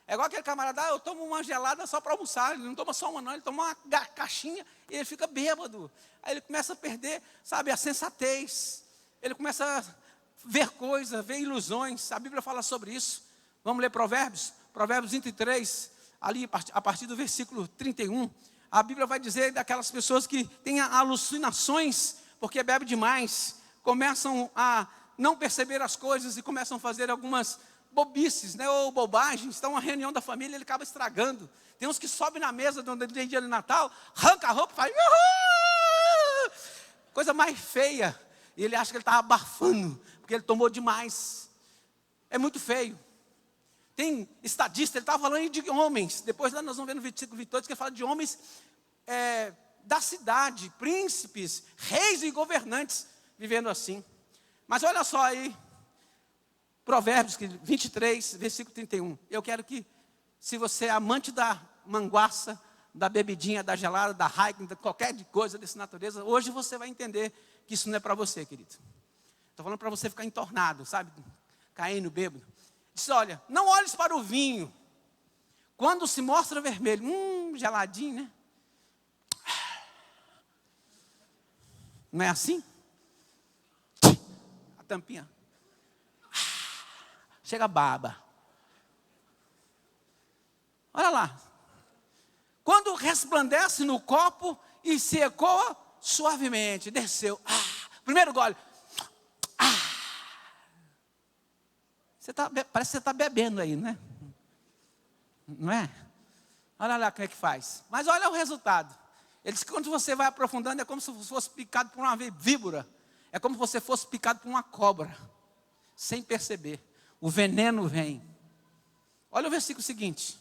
É igual aquele camarada, eu tomo uma gelada só para almoçar. Ele não toma só uma não, ele toma uma caixinha e ele fica bêbado. Aí ele começa a perder, sabe, a sensatez. Ele começa a ver coisas, ver ilusões. A Bíblia fala sobre isso. Vamos ler Provérbios? Provérbios 23, ali a partir do versículo 31. A Bíblia vai dizer daquelas pessoas que têm alucinações, porque bebe demais, começam a não perceber as coisas e começam a fazer algumas bobices, né, ou bobagens. Então, uma reunião da família, ele acaba estragando. Tem uns que sobem na mesa do dia de Natal, arranca a roupa e faz... Uhul! Coisa mais feia. E ele acha que ele está abafando, porque ele tomou demais. É muito feio. Tem estadista, ele estava falando de homens. Depois lá nós vamos ver no versículo 28, que ele fala de homens da cidade, príncipes, reis e governantes, vivendo assim. Mas olha só aí, Provérbios 23, versículo 31. Eu quero que, se você é amante da manguaça, da bebidinha, da gelada, da hiking, de qualquer coisa dessa natureza, hoje você vai entender que isso não é para você, querido. Estou falando para você ficar entornado, sabe? Caindo, bêbado. Diz, olha, não olhes para o vinho. Quando se mostra vermelho, geladinho, né? Não é assim? A tampinha. Chega a baba. Olha lá. Quando resplandece no copo e se ecoa suavemente. Desceu. Primeiro gole. Parece que você está bebendo aí, né? Não é? Olha lá como é que faz. Mas olha o resultado. Ele diz que quando você vai aprofundando, é como se fosse picado por uma víbora. É como se você fosse picado por uma cobra. Sem perceber. O veneno vem. Olha o versículo seguinte.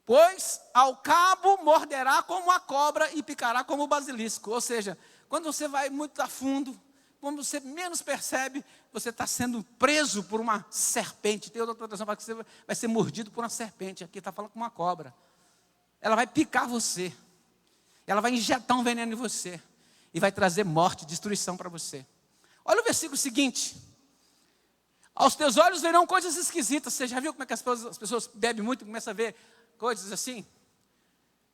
Pois ao cabo morderá como a cobra e picará como o basilisco. Ou seja, quando você vai muito a fundo, quando você menos percebe, você está sendo preso por uma serpente. Tem outra tradução que você vai ser mordido por uma serpente. Aqui está falando com uma cobra. Ela vai picar você. Ela vai injetar um veneno em você. E vai trazer morte, destruição para você. Olha o versículo seguinte. Aos teus olhos verão coisas esquisitas. Você já viu como é que as pessoas bebem muito e começam a ver coisas assim?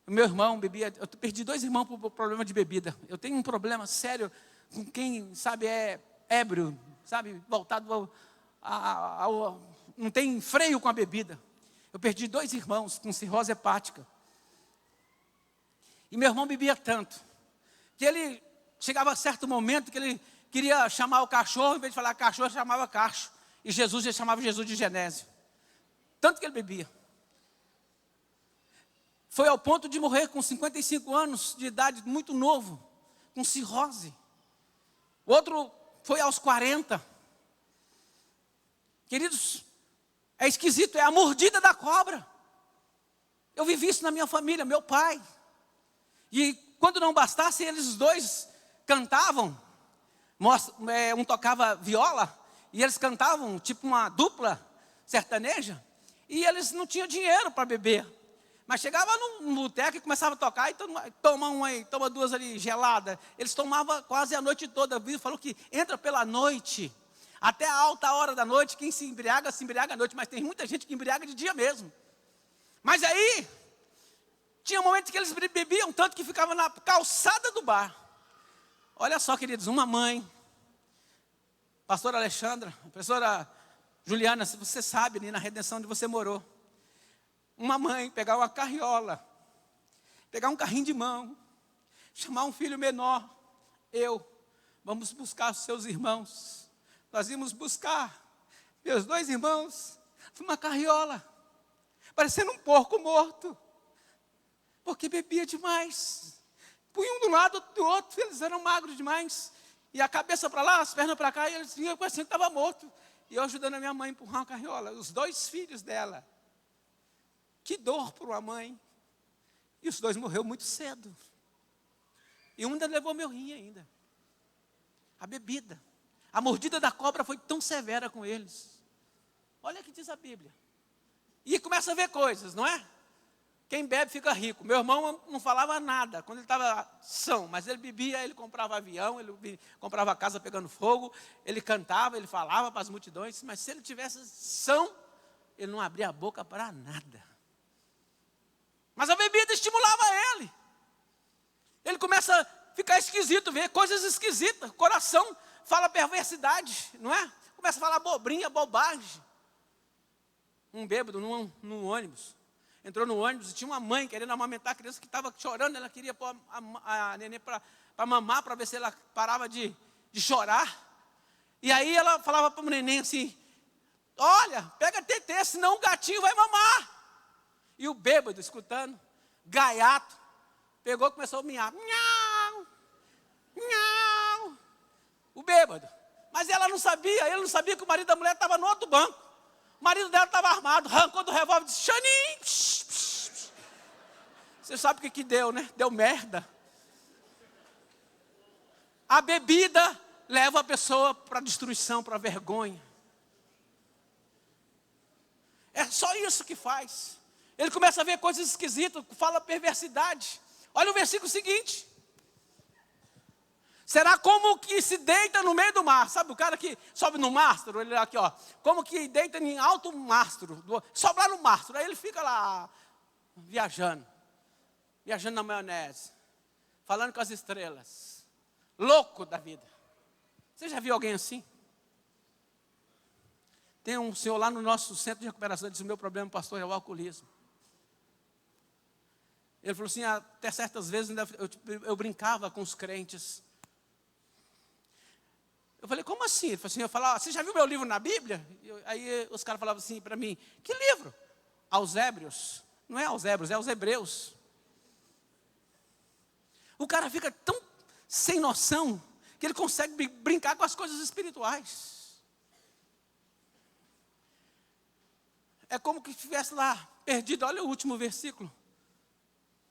O meu irmão bebia. Eu perdi 2 irmãos por problema de bebida. Eu tenho um problema sério com quem, sabe, é ébrio, sabe, voltado não tem freio com a bebida. Eu perdi 2 irmãos com cirrose hepática. E meu irmão bebia tanto, que ele chegava a certo momento que ele queria chamar o cachorro, em vez de falar cachorro, chamava cacho. E Jesus, ele chamava Jesus de Genésio. Tanto que ele bebia. Foi ao ponto de morrer com 55 anos de idade, muito novo, com cirrose. O outro foi aos 40. Queridos, é esquisito, é a mordida da cobra. Eu vivi isso na minha família, meu pai. E quando não bastasse, eles 2 cantavam. Um tocava viola, e eles cantavam tipo uma dupla sertaneja. E eles não tinham dinheiro para beber. Mas chegava num boteco e começava a tocar, e toma uma aí, toma 2 ali, gelada. Eles tomavam quase a noite toda. A Bíblia falou que entra pela noite, até a alta hora da noite. Quem se embriaga à noite. Mas tem muita gente que embriaga de dia mesmo. Mas aí, tinha momentos que eles bebiam tanto que ficavam na calçada do bar. Olha só, queridos, uma mãe, pastora Alexandra, professora Juliana, se você sabe ali na redenção onde você morou. Uma mãe pegar uma carriola, pegar um carrinho de mão, chamar um filho menor, vamos buscar os seus irmãos. Nós íamos buscar meus 2 irmãos numa carriola, parecendo um porco morto, porque bebia demais. Punha um do lado do outro, eles eram magros demais. E a cabeça para lá, as pernas para cá, e eles vinham parecendo que estava morto. E eu ajudando a minha mãe a empurrar uma carriola, os 2 filhos dela. Que dor para uma mãe. E os 2 morreram muito cedo. E um ainda levou meu rim ainda. A bebida. A mordida da cobra foi tão severa com eles. Olha o que diz a Bíblia. E começa a ver coisas, não é? Quem bebe fica rico. Meu irmão não falava nada quando ele estava são, mas ele bebia, ele comprava avião, ele comprava casa pegando fogo, ele cantava, ele falava para as multidões, mas se ele tivesse são, ele não abria a boca para nada. Mas a bebida estimulava ele. Ele começa a ficar esquisito, ver coisas esquisitas, coração fala perversidade, não é? Começa a falar abobrinha, bobagem. Um bêbado num ônibus. Entrou no ônibus e tinha uma mãe querendo amamentar a criança que estava chorando. Ela queria pôr a neném para mamar, para ver se ela parava de chorar. E aí ela falava para o neném assim, olha, pega TT, senão o gatinho vai mamar. E o bêbado, escutando, gaiato, pegou e começou a miar. Miau, miau. O bêbado. Mas ela não sabia, ele não sabia que o marido da mulher estava no outro banco. O marido dela estava armado, arrancou do revólver e disse, Xanim. Você sabe o que deu, né? Deu merda. A bebida leva a pessoa para a destruição, para a vergonha. É só isso que faz. Ele começa a ver coisas esquisitas, fala perversidade. Olha o versículo seguinte. Será como que se deita no meio do mar. Sabe o cara que sobe no mastro? Ele aqui, ó. Como que deita em alto mastro. Sobe lá no mastro. Aí ele fica lá viajando. Viajando na maionese. Falando com as estrelas. Louco da vida. Você já viu alguém assim? Tem um senhor lá no nosso centro de recuperação. Disse, o meu problema, pastor, é o alcoolismo. Ele falou assim, até certas vezes eu brincava com os crentes. Eu falei, como assim? Ele falou assim, eu falava, você já viu meu livro na Bíblia? Aí os caras falavam assim para mim, que livro? Aos Hébrios. Não é aos Hébrios, é aos Hebreus. O cara fica tão sem noção que ele consegue brincar com as coisas espirituais. É como que estivesse lá perdido. Olha o último versículo.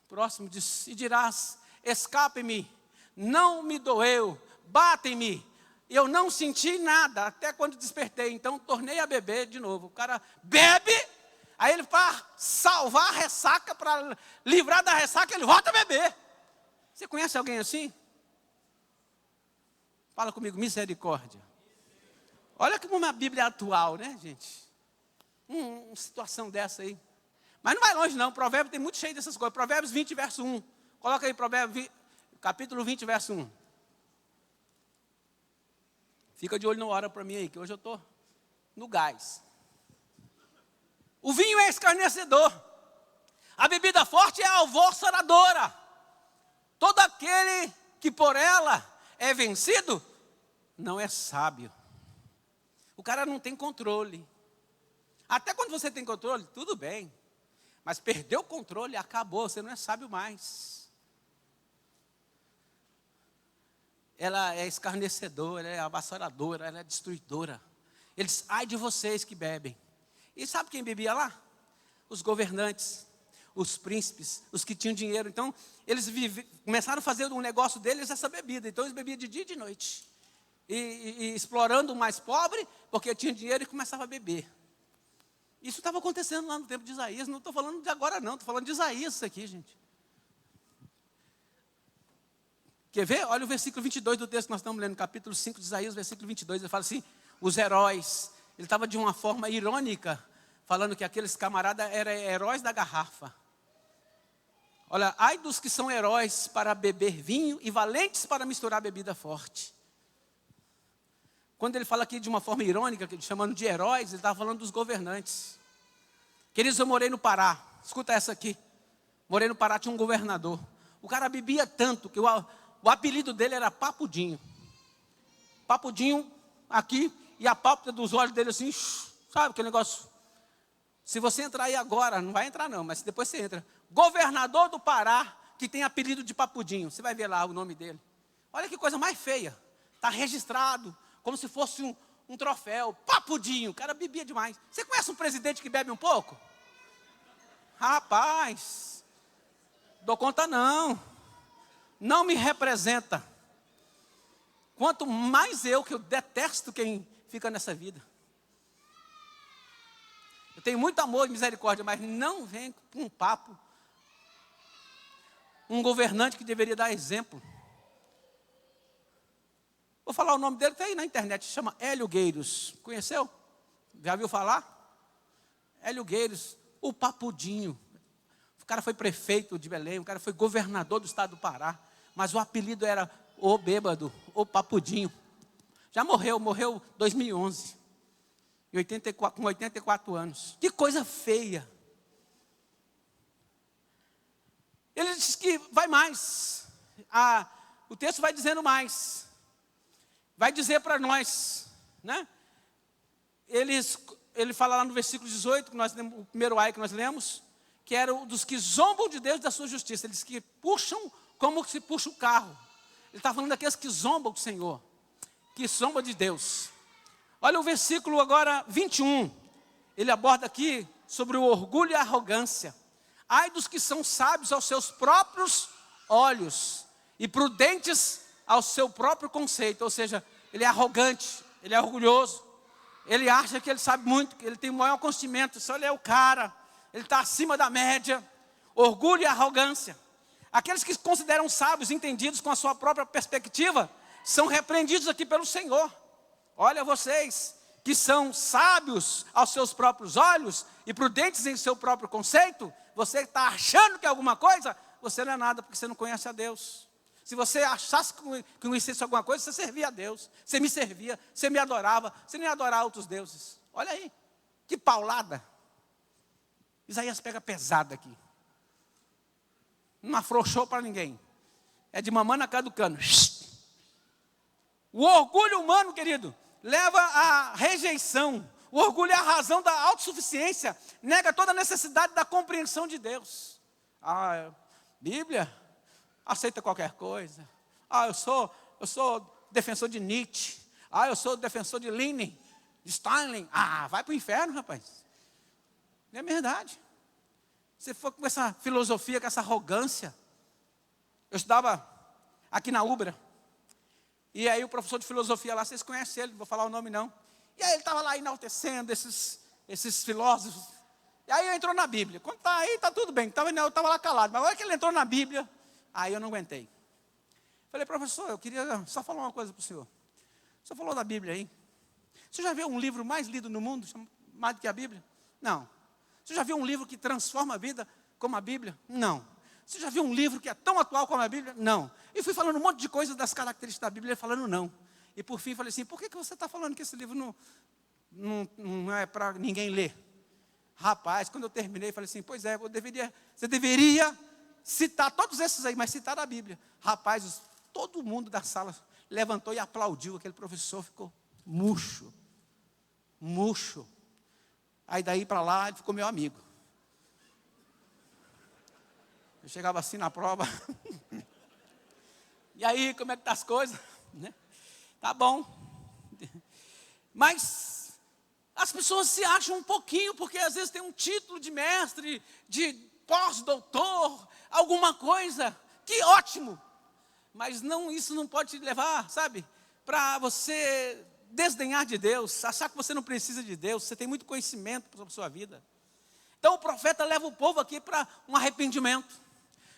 Próximo diz, e dirás, escape-me, não me doeu, bate-me. Eu não senti nada, até quando despertei. Então, tornei a beber de novo. O cara bebe, aí ele, para salvar a ressaca, para livrar da ressaca, ele volta a beber. Você conhece alguém assim? Fala comigo, misericórdia. Olha como uma Bíblia atual, né, gente? Uma situação dessa aí. Mas não vai longe, não. Provérbio tem muito cheio dessas coisas. Provérbios 20, verso 1. Coloca aí, Provérbios, capítulo 20, verso 1. Fica de olho na hora para mim aí, que hoje eu estou no gás. O vinho é escarnecedor. A bebida forte é alvoroçadora. Todo aquele que por ela é vencido, não é sábio. O cara não tem controle. Até quando você tem controle, tudo bem. Mas perdeu o controle, acabou, você não é sábio mais. Ela é escarnecedora, ela é avassaladora, ela é destruidora. Ele diz, ai de vocês que bebem. E sabe quem bebia lá? Os governantes, os príncipes, os que tinham dinheiro. Então, eles começaram a fazer um negócio deles essa bebida. Então, eles bebiam de dia e de noite. E explorando o mais pobre, porque tinha dinheiro e começava a beber. Isso estava acontecendo lá no tempo de Isaías. Não estou falando de agora não, estou falando de Isaías isso aqui, gente. Quer ver? Olha o versículo 22 do texto que nós estamos lendo, capítulo 5 de Isaías, versículo 22. Ele fala assim, os heróis. Ele estava de uma forma irônica, falando que aqueles camaradas eram heróis da garrafa. Olha, ai dos que são heróis para beber vinho e valentes para misturar bebida forte. Quando ele fala aqui de uma forma irônica, chamando de heróis, ele estava falando dos governantes. Queridos, eu morei no Pará. Escuta essa aqui. Morei no Pará, tinha um governador. O cara bebia tanto que o apelido dele era Papudinho. Papudinho aqui e a pálpebra dos olhos dele assim, sabe aquele negócio? Se você entrar aí agora, não vai entrar não, mas depois você entra. Governador do Pará, que tem apelido de Papudinho. Você vai ver lá o nome dele. Olha que coisa mais feia. Está registrado, como se fosse um troféu. Papudinho, o cara bebia demais. Você conhece um presidente que bebe um pouco? Rapaz, dou conta não. Não me representa. Quanto mais eu, que eu detesto quem fica nessa vida. tenho muito amor e misericórdia, mas não vem com um papo. Um governante que deveria dar exemplo. Vou falar o nome dele, está aí na internet, chama Hélio Gueiros. Conheceu? Já viu falar? Hélio Gueiros, o papudinho. O cara foi prefeito de Belém, o cara foi governador do estado do Pará, mas o apelido era o bêbado, o papudinho. Já morreu em 2011, com 84 anos. Que coisa feia. Ele diz que vai mais. O texto vai dizendo mais. Vai dizer para nós, né? Ele fala lá no versículo 18, que nós lemos, o primeiro ai que nós lemos, que era o dos que zombam de Deus e da sua justiça. Eles que puxam como se puxa o carro. Ele está falando daqueles que zombam do Senhor, que zombam de Deus. Olha o versículo agora 21. Ele aborda aqui sobre o orgulho e a arrogância. Ai dos que são sábios aos seus próprios olhos e prudentes ao seu próprio conceito. Ou seja, ele é arrogante, ele é orgulhoso. Ele acha que ele sabe muito, que ele tem o maior conhecimento. Só ele é o cara, ele está acima da média. Orgulho e arrogância. Aqueles que se consideram sábios, entendidos com a sua própria perspectiva, são repreendidos aqui pelo Senhor. Olha vocês, que são sábios aos seus próprios olhos e prudentes em seu próprio conceito. Você está achando que é alguma coisa, você não é nada, porque você não conhece a Deus. Se você achasse que conhecesse alguma coisa, você servia a Deus. Você me servia, você me adorava, você não ia adorar outros deuses. Olha aí, que paulada. Isaías pega pesado aqui. Não afrouxou para ninguém. É de mamãe na cara do cano. O orgulho humano, querido, leva à rejeição. O orgulho é a razão da autossuficiência. Nega toda a necessidade da compreensão de Deus. Bíblia, aceita qualquer coisa. Eu sou defensor de Nietzsche. Eu sou defensor de Lenin, de Stalin. Vai para o inferno, rapaz. Não é verdade. Você for com essa filosofia, com essa arrogância. Eu estudava aqui na Ubra. E aí o professor de filosofia lá, vocês conhecem ele, não vou falar o nome não. E aí ele estava lá enaltecendo esses filósofos. E aí entrou na Bíblia. Quando está aí, está tudo bem. Eu estava lá calado. Mas agora que ele entrou na Bíblia, aí eu não aguentei. Falei, professor, eu queria só falar uma coisa para o senhor. O senhor falou da Bíblia aí. Você já viu um livro mais lido no mundo, mais do que a Bíblia? Não. Você já viu um livro que transforma a vida como a Bíblia? Não. Você já viu um livro que é tão atual como a Bíblia? Não. E fui falando um monte de coisas das características da Bíblia, ele falando não. E por fim falei assim, por que você está falando que esse livro não é para ninguém ler? Rapaz, quando eu terminei, falei assim, pois é, você deveria citar todos esses aí, mas citar a Bíblia. Rapaz, todo mundo da sala levantou e aplaudiu, aquele professor ficou murcho. Aí daí para lá, ele ficou meu amigo. Eu chegava assim na prova. E aí, como é que tá as coisas? Né? Tá bom. Mas as pessoas se acham um pouquinho, porque às vezes tem um título de mestre, de pós-doutor, alguma coisa. Que ótimo. Mas isso não pode te levar, sabe, para você desdenhar de Deus, achar que você não precisa de Deus, você tem muito conhecimento sobre a sua vida. Então o profeta leva o povo aqui para um arrependimento.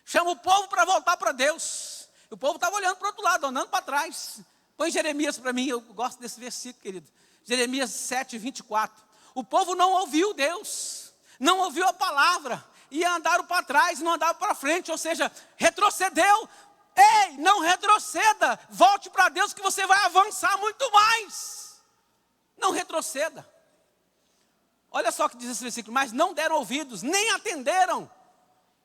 Chama o povo para voltar para Deus. O povo estava olhando para o outro lado, andando para trás. Põe Jeremias para mim, eu gosto desse versículo, querido. Jeremias 7, 24. O povo não ouviu Deus, não ouviu a palavra, e andaram para trás, não andaram para frente, ou seja, retrocedeu. Ei, não retroceda, volte para Deus que você vai avançar muito mais. Não retroceda. Olha só o que diz esse versículo, mas não deram ouvidos, nem atenderam.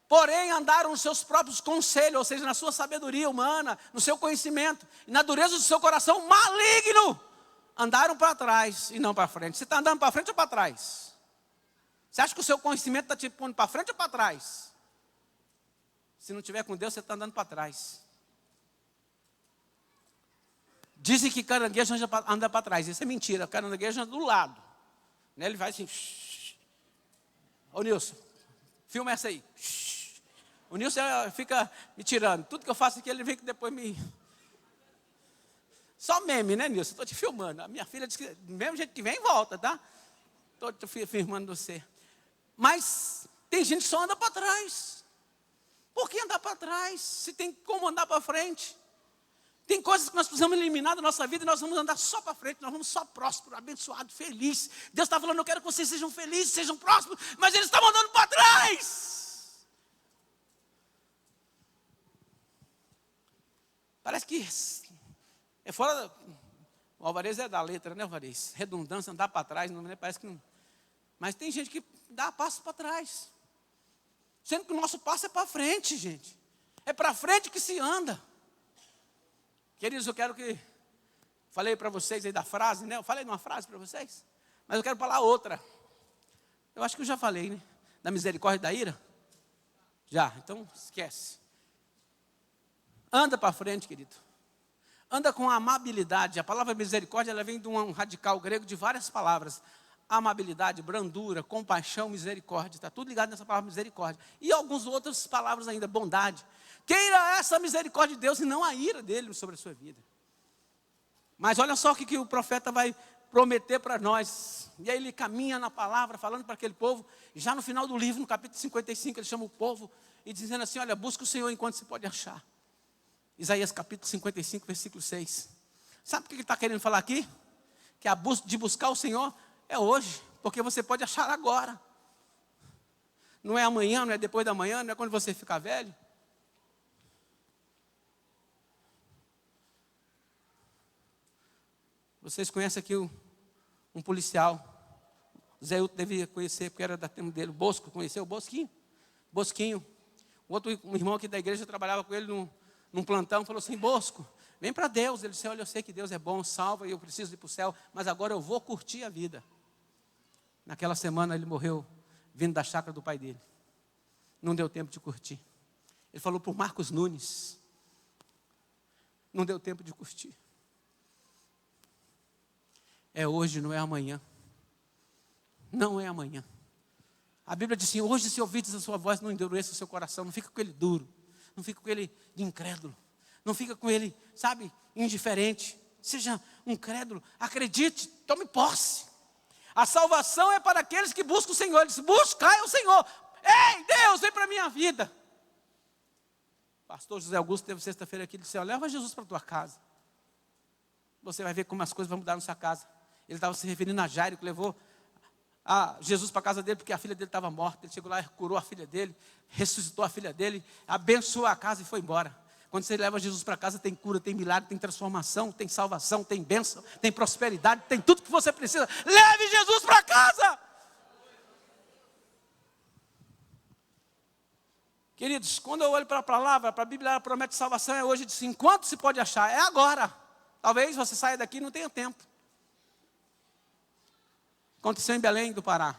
Porém andaram nos seus próprios conselhos, ou seja, na sua sabedoria humana, no seu conhecimento, e na dureza do seu coração maligno. Andaram para trás e não para frente. Você está andando para frente ou para trás? Você acha que o seu conhecimento está te pondo para frente ou para trás? Se não tiver com Deus, você está andando para trás. Dizem que caranguejo anda para trás. Isso é mentira. Caranguejo anda do lado. Ele vai assim. Ô Nilson, filma essa aí. O Nilson fica me tirando. Tudo que eu faço aqui, ele vem que depois me... Só meme, né, Nilson? Estou te filmando. A minha filha disse que do mesmo jeito que vem, volta, tá? Estou filmando você. Mas tem gente que só anda para trás. Por que andar para trás, se tem como andar para frente? Tem coisas que nós precisamos eliminar da nossa vida e nós vamos andar só para frente, nós vamos só próspero, abençoado, feliz. Deus está falando, eu quero que vocês sejam felizes, sejam prósperos, mas eles estão andando para trás. Parece que é fora, o Alvarez é da letra, né, Alvarez? Redundância, andar para trás, não, parece que não. Mas tem gente que dá passo para trás. Sendo que o nosso passo é para frente, gente. É para frente que se anda. Queridos, eu quero que... Falei para vocês aí da frase, né? Eu falei uma frase para vocês. Mas eu quero falar outra. Eu acho que eu já falei, né? Da misericórdia e da ira. Já, então esquece. Anda para frente, querido. Anda com amabilidade. A palavra misericórdia, ela vem de um radical grego de várias palavras. Amabilidade, brandura, compaixão, misericórdia. Está tudo ligado nessa palavra misericórdia. E algumas outras palavras ainda, bondade. Queira essa misericórdia de Deus e não a ira dele sobre a sua vida. Mas olha só o que o profeta vai prometer para nós. E aí ele caminha na palavra, falando para aquele povo. Já no final do livro, no capítulo 55, ele chama o povo e dizendo assim, olha, busca o Senhor enquanto se pode achar. Isaías capítulo 55, versículo 6. Sabe o que ele está querendo falar aqui? Que a de buscar o Senhor é hoje, porque você pode achar agora. Não é amanhã, não é depois da manhã, não é quando você ficar velho. Vocês conhecem aqui um policial, o Zé Hilton devia conhecer, porque era da tempo dele, o Bosco, conheceu o Bosquinho? Bosquinho. Um irmão aqui da igreja trabalhava com ele num plantão, falou assim, Bosco, vem para Deus. Ele disse, olha, eu sei que Deus é bom, salva, e eu preciso ir para o céu, mas agora eu vou curtir a vida. Naquela semana ele morreu, vindo da chácara do pai dele. Não deu tempo de curtir. Ele falou para o Marcos Nunes, não deu tempo de curtir. É hoje, não é amanhã. Não é amanhã. A Bíblia diz assim, hoje se ouvides a sua voz, não endureça o seu coração, não fica com ele duro, não fica com ele de incrédulo, não fica com ele, sabe, indiferente. Seja um crédulo, acredite, tome posse. A salvação é para aqueles que buscam o Senhor. Ele diz, buscai o Senhor. Ei, Deus, vem para a minha vida. Pastor José Augusto teve sexta-feira aqui, ele disse, leva Jesus para a tua casa. Você vai ver como as coisas vão mudar na sua casa. Ele estava se referindo a Jairo, que levou Jesus para a casa dele, porque a filha dele estava morta. Ele chegou lá, curou a filha dele, ressuscitou a filha dele, abençoou a casa e foi embora. Quando você leva Jesus para casa, tem cura, tem milagre, tem transformação, tem salvação, tem bênção, tem prosperidade, tem tudo que você precisa. Leve Jesus para casa! Queridos, quando eu olho para a palavra, para a Bíblia, ela promete salvação, é hoje, diz, enquanto se pode achar, é agora. Talvez você saia daqui e não tenha tempo. Aconteceu em Belém do Pará.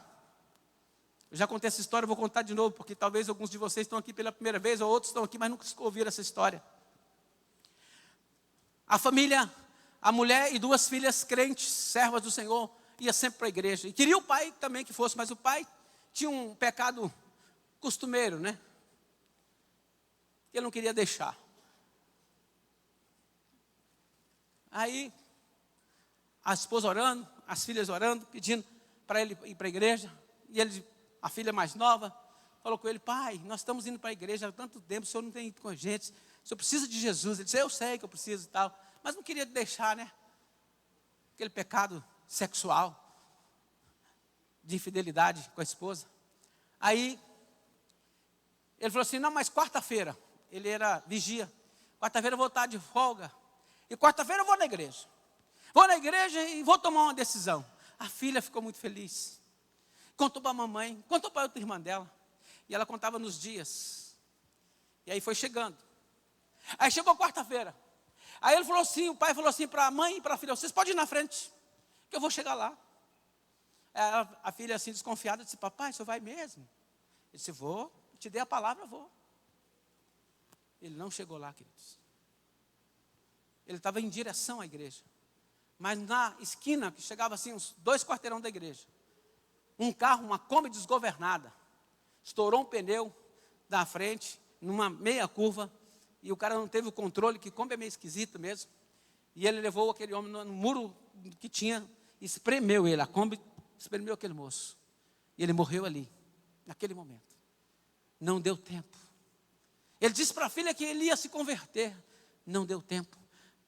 Eu já contei essa história, vou contar de novo, porque talvez alguns de vocês estão aqui pela primeira vez, ou outros estão aqui, mas nunca ouviram essa história. A família, a mulher e duas filhas crentes, servas do Senhor, ia sempre para a igreja. E queria o pai também que fosse, mas o pai tinha um pecado costumeiro, né? Que ele não queria deixar. Aí, a esposa orando, as filhas orando, pedindo para ele ir para a igreja. E ele, a filha mais nova, falou com ele, pai, nós estamos indo para a igreja há tanto tempo, o senhor não tem ido com a gente, o senhor precisa de Jesus. Ele disse, eu sei que eu preciso e tal, mas não queria deixar, né? Aquele pecado sexual, de infidelidade com a esposa. Aí, ele falou assim, não, mas quarta-feira, ele era vigia, quarta-feira eu vou estar de folga, e quarta-feira eu vou na igreja. Vou na igreja e vou tomar uma decisão. A filha ficou muito feliz. Contou para a mamãe, contou para a outra irmã dela. E ela contava nos dias. E aí foi chegando. Aí chegou quarta-feira. Aí ele falou assim, o pai falou assim para a mãe e para a filha, vocês podem ir na frente, que eu vou chegar lá. A filha assim desconfiada disse, papai, o senhor vai mesmo? Ele disse, vou, te dei a palavra, vou. Ele não chegou lá, queridos. Ele estava em direção à igreja. Mas na esquina, que chegava assim, uns 2 quarteirão da igreja, um carro, uma Kombi desgovernada, estourou um pneu da frente, numa meia curva, e o cara não teve o controle, que Kombi é meio esquisito mesmo, e ele levou aquele homem no muro que tinha, e espremeu ele, a Kombi espremeu aquele moço, e ele morreu ali. naquele momento. Não deu tempo. Ele disse para a filha que ele ia se converter. Não deu tempo.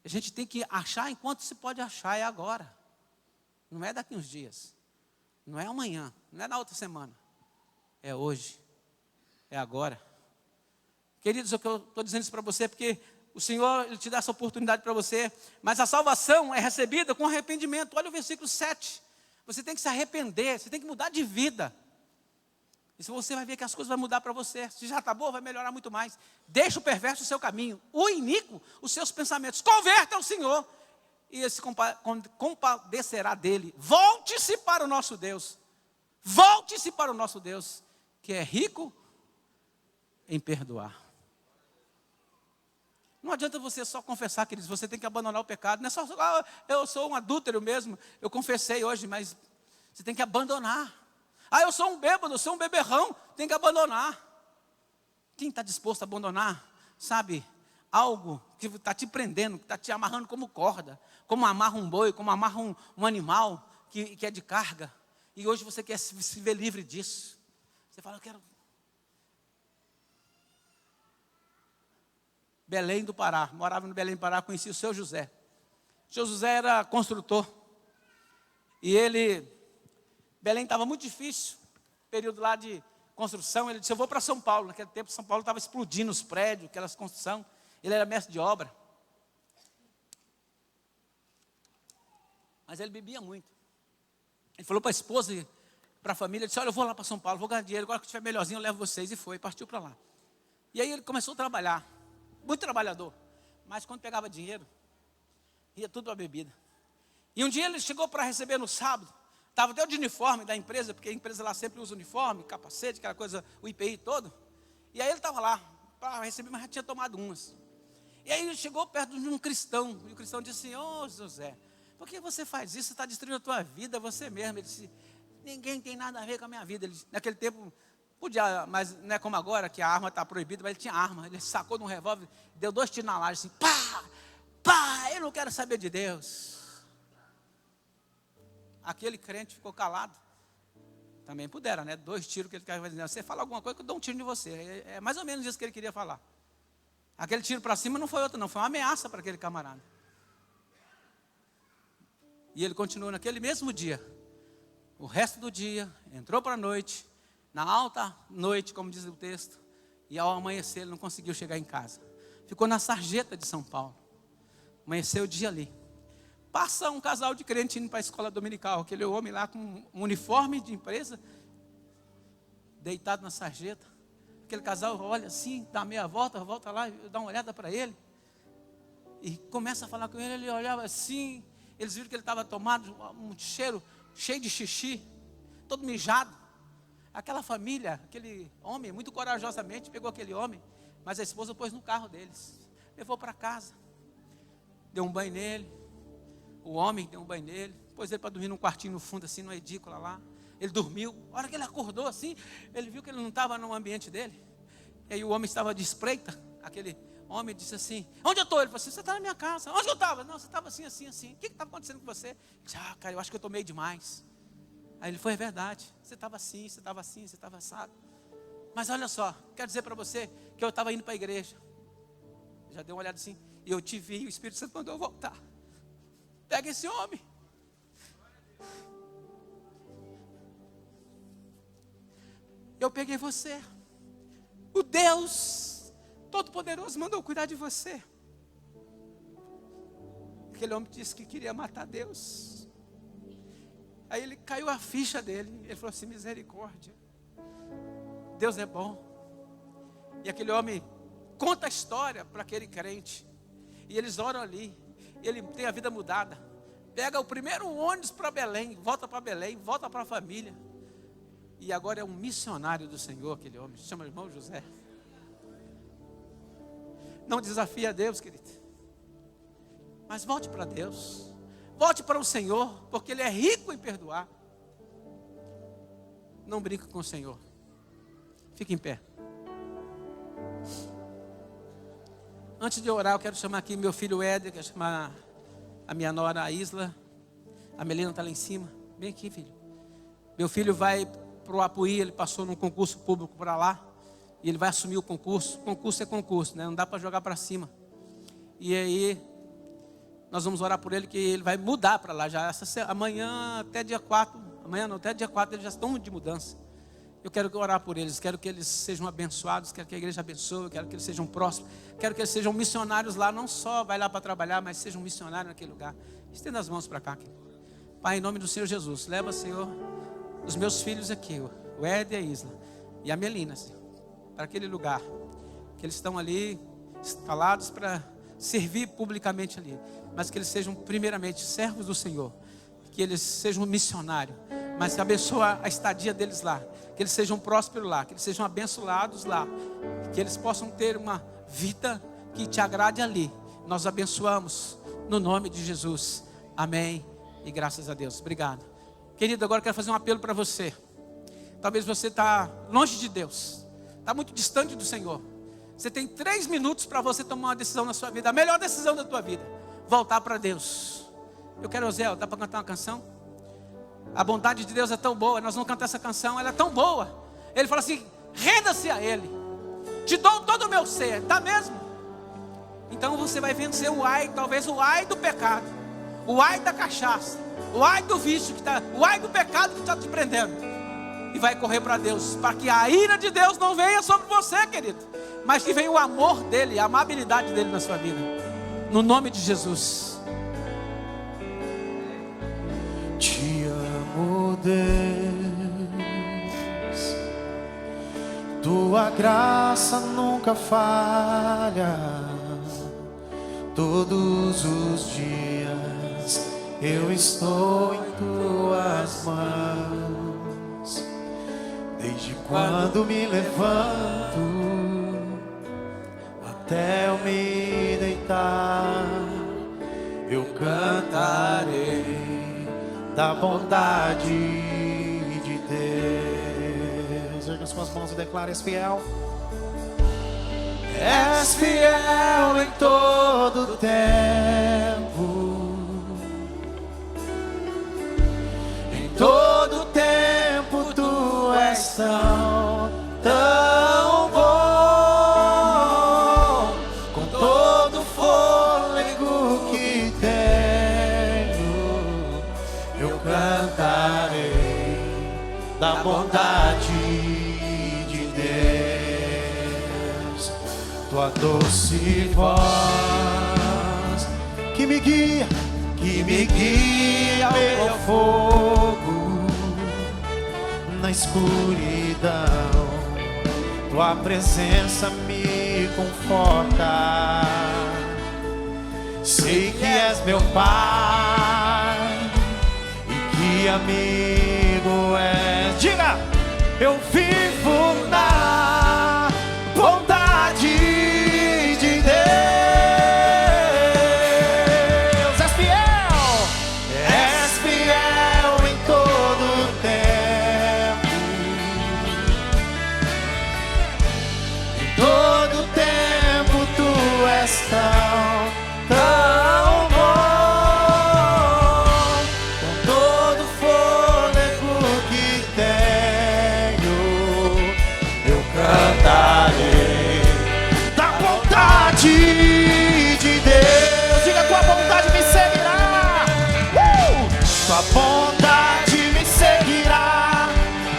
A gente tem que achar enquanto se pode achar, é agora. Não é daqui uns dias. Não é amanhã, não é na outra semana. É hoje. É agora. Queridos, eu estou dizendo isso para você porque o Senhor Ele te dá essa oportunidade para você. Mas a salvação é recebida com arrependimento. Olha o versículo 7. Você tem que se arrepender, você tem que mudar de vida. E se você vai ver que as coisas vão mudar para você. Se já está boa, vai melhorar muito mais. Deixa o perverso o seu caminho, o iníquo os seus pensamentos. Converta ao Senhor e Ele se compadecerá dele. Volte-se para o nosso Deus. Volte-se para o nosso Deus, que é rico em perdoar. Não adianta você só confessar, queridos, você tem que abandonar o pecado. Não é só, eu sou um adúltero mesmo, eu confessei hoje, mas você tem que abandonar. Eu sou um bêbado, eu sou um beberrão, tem que abandonar. Quem está disposto a abandonar, sabe, algo que está te prendendo, que está te amarrando como corda, como amarra um boi, como amarra um animal que é de carga, e hoje você quer se ver livre disso. Você fala, eu quero... Belém do Pará, morava no Belém do Pará, conheci o seu José. O seu José era construtor. E Belém estava muito difícil, período lá de construção. Ele disse, eu vou para São Paulo. Naquele tempo São Paulo estava explodindo os prédios, aquelas construções. Ele era mestre de obra. Mas ele bebia muito. Ele falou para a esposa e para a família, ele disse, olha, eu vou lá para São Paulo, vou ganhar dinheiro, agora que estiver melhorzinho eu levo vocês. E foi, partiu para lá. E aí ele começou a trabalhar. Muito trabalhador, mas quando pegava dinheiro, ia tudo para a bebida. E um dia ele chegou para receber no sábado, estava até de uniforme da empresa, porque a empresa lá sempre usa uniforme, capacete, aquela coisa, o IPI todo. E aí ele estava lá para receber, mas já tinha tomado umas. E aí ele chegou perto de um cristão, e o cristão disse assim, ô José, por que você faz isso? Você está destruindo a tua vida, você mesmo. Ele disse, ninguém tem nada a ver com a minha vida. Ele, naquele tempo... Podia, mas não é como agora, que a arma está proibida, mas ele tinha arma. Ele sacou de um revólver, deu 2 tiros na laje, assim, pá, eu não quero saber de Deus. Aquele crente ficou calado. Também pudera, né? 2 tiros que ele quer fazer. Você fala alguma coisa que eu dou um tiro em você. É mais ou menos isso que ele queria falar. Aquele tiro para cima não foi outro, não. Foi uma ameaça para aquele camarada. E ele continuou naquele mesmo dia. O resto do dia, entrou para a noite. Na alta noite, como diz o texto, e ao amanhecer ele não conseguiu chegar em casa. Ficou na sarjeta de São Paulo. Amanheceu o dia ali. Passa um casal de crente indo para a escola dominical. Aquele homem lá com um uniforme de empresa, deitado na sarjeta. Aquele casal olha assim, dá meia volta, volta lá, dá uma olhada para ele. E começa a falar com ele, ele olhava assim. Eles viram que ele estava tomado, um cheiro cheio de xixi, todo mijado. Aquela família, aquele homem, muito corajosamente, pegou aquele homem, mas a esposa pôs no carro deles, levou para casa, deu um banho nele, o homem deu um banho nele, pôs ele para dormir num quartinho no fundo, assim, numa edícula lá, ele dormiu, a hora que ele acordou assim, ele viu que ele não estava no ambiente dele, e aí o homem estava de espreita, aquele homem disse assim, onde eu estou? Ele falou assim, você está na minha casa, onde eu estava? Não, você estava assim, assim, assim, o que estava acontecendo com você? Ele disse, cara, eu acho que eu tomei demais. Aí ele foi, é verdade, você estava assim, você estava assim, você estava assado. Mas olha só, quero dizer para você que eu estava indo para a igreja. Já deu uma olhada assim, e eu te vi, e o Espírito Santo mandou eu voltar. Pega esse homem. Eu peguei você. O Deus Todo-Poderoso mandou cuidar de você. Aquele homem disse que queria matar Deus. Aí ele caiu a ficha dele. Ele falou assim, misericórdia. Deus é bom. E aquele homem conta a história para aquele crente. E eles oram ali. Ele tem a vida mudada. Pega o primeiro ônibus para Belém. Volta para Belém. Volta para a família. E agora é um missionário do Senhor, aquele homem. Se chama irmão José. Não desafia a Deus, querido. Mas volte para Deus. Volte para o Senhor, porque Ele é rico em perdoar. Não brinque com o Senhor. Fique em pé. Antes de orar, eu quero chamar aqui meu filho Éder, quero chamar a minha nora, a Isla. A Melina está lá em cima. Vem aqui, filho. Meu filho vai para o Apuí, ele passou num concurso público para lá. E ele vai assumir o concurso. Concurso é concurso, né? Não dá para jogar para cima. E aí, nós vamos orar por ele, que ele vai mudar para lá já. Amanhã até dia 4. Amanhã não, até dia 4 eles já estão de mudança. Eu quero orar por eles. Quero que eles sejam abençoados. Quero que a igreja abençoe. Quero que eles sejam próximos. Quero que eles sejam missionários lá. Não só vai lá para trabalhar, mas sejam missionários naquele lugar. Estenda as mãos para cá. Pai, em nome do Senhor Jesus. Leva, Senhor, os meus filhos aqui. O Ed e a Isla. E a Melina, Senhor. Para aquele lugar, que eles estão ali instalados para servir publicamente ali, mas que eles sejam primeiramente servos do Senhor, que eles sejam missionários, mas que abençoe a estadia deles lá, que eles sejam prósperos lá, que eles sejam abençoados lá, que eles possam ter uma vida que te agrade ali. Nós abençoamos no nome de Jesus, amém e graças a Deus. Obrigado, querido. Agora eu quero fazer um apelo para você. Talvez você está longe de Deus, está muito distante do Senhor. Você tem 3 minutos para você tomar uma decisão na sua vida. A melhor decisão da tua vida. Voltar para Deus. Eu quero, Zé, dá para cantar uma canção? A bondade de Deus é tão boa. Nós vamos cantar essa canção, ela é tão boa. Ele fala assim: renda-se a Ele. Te dou todo o meu ser. Tá mesmo? Então você vai vencer o ai, talvez o ai do pecado. O ai da cachaça. O ai do vício, o ai do pecado que está te prendendo. E vai correr para Deus, para que a ira de Deus não venha sobre você, querido, mas que venha o amor dele, a amabilidade dele na sua vida, no nome de Jesus. Te amo, Deus, tua graça nunca falha. Todos os dias eu estou em tuas mãos. Desde quando me levanto até eu me deitar, eu cantarei da bondade de Deus. Erga suas mãos e declare: és fiel. És fiel em todo tempo. Em todo tempo tu és tão bom. Com todo o fôlego que tenho, eu cantarei da bondade de Deus. Tua doce voz que me guia meu fogo na escuridão. Tua presença me conforta. Sei que és meu Pai e que amigo és. Diga: eu vivo na bondade de Deus. És fiel em todo tempo. Em todo tempo tu és tão bom. Com todo o fôlego que tenho, eu cantarei da bondade de Deus. Diga: tua bondade me seguirá. Tua bondade me seguirá.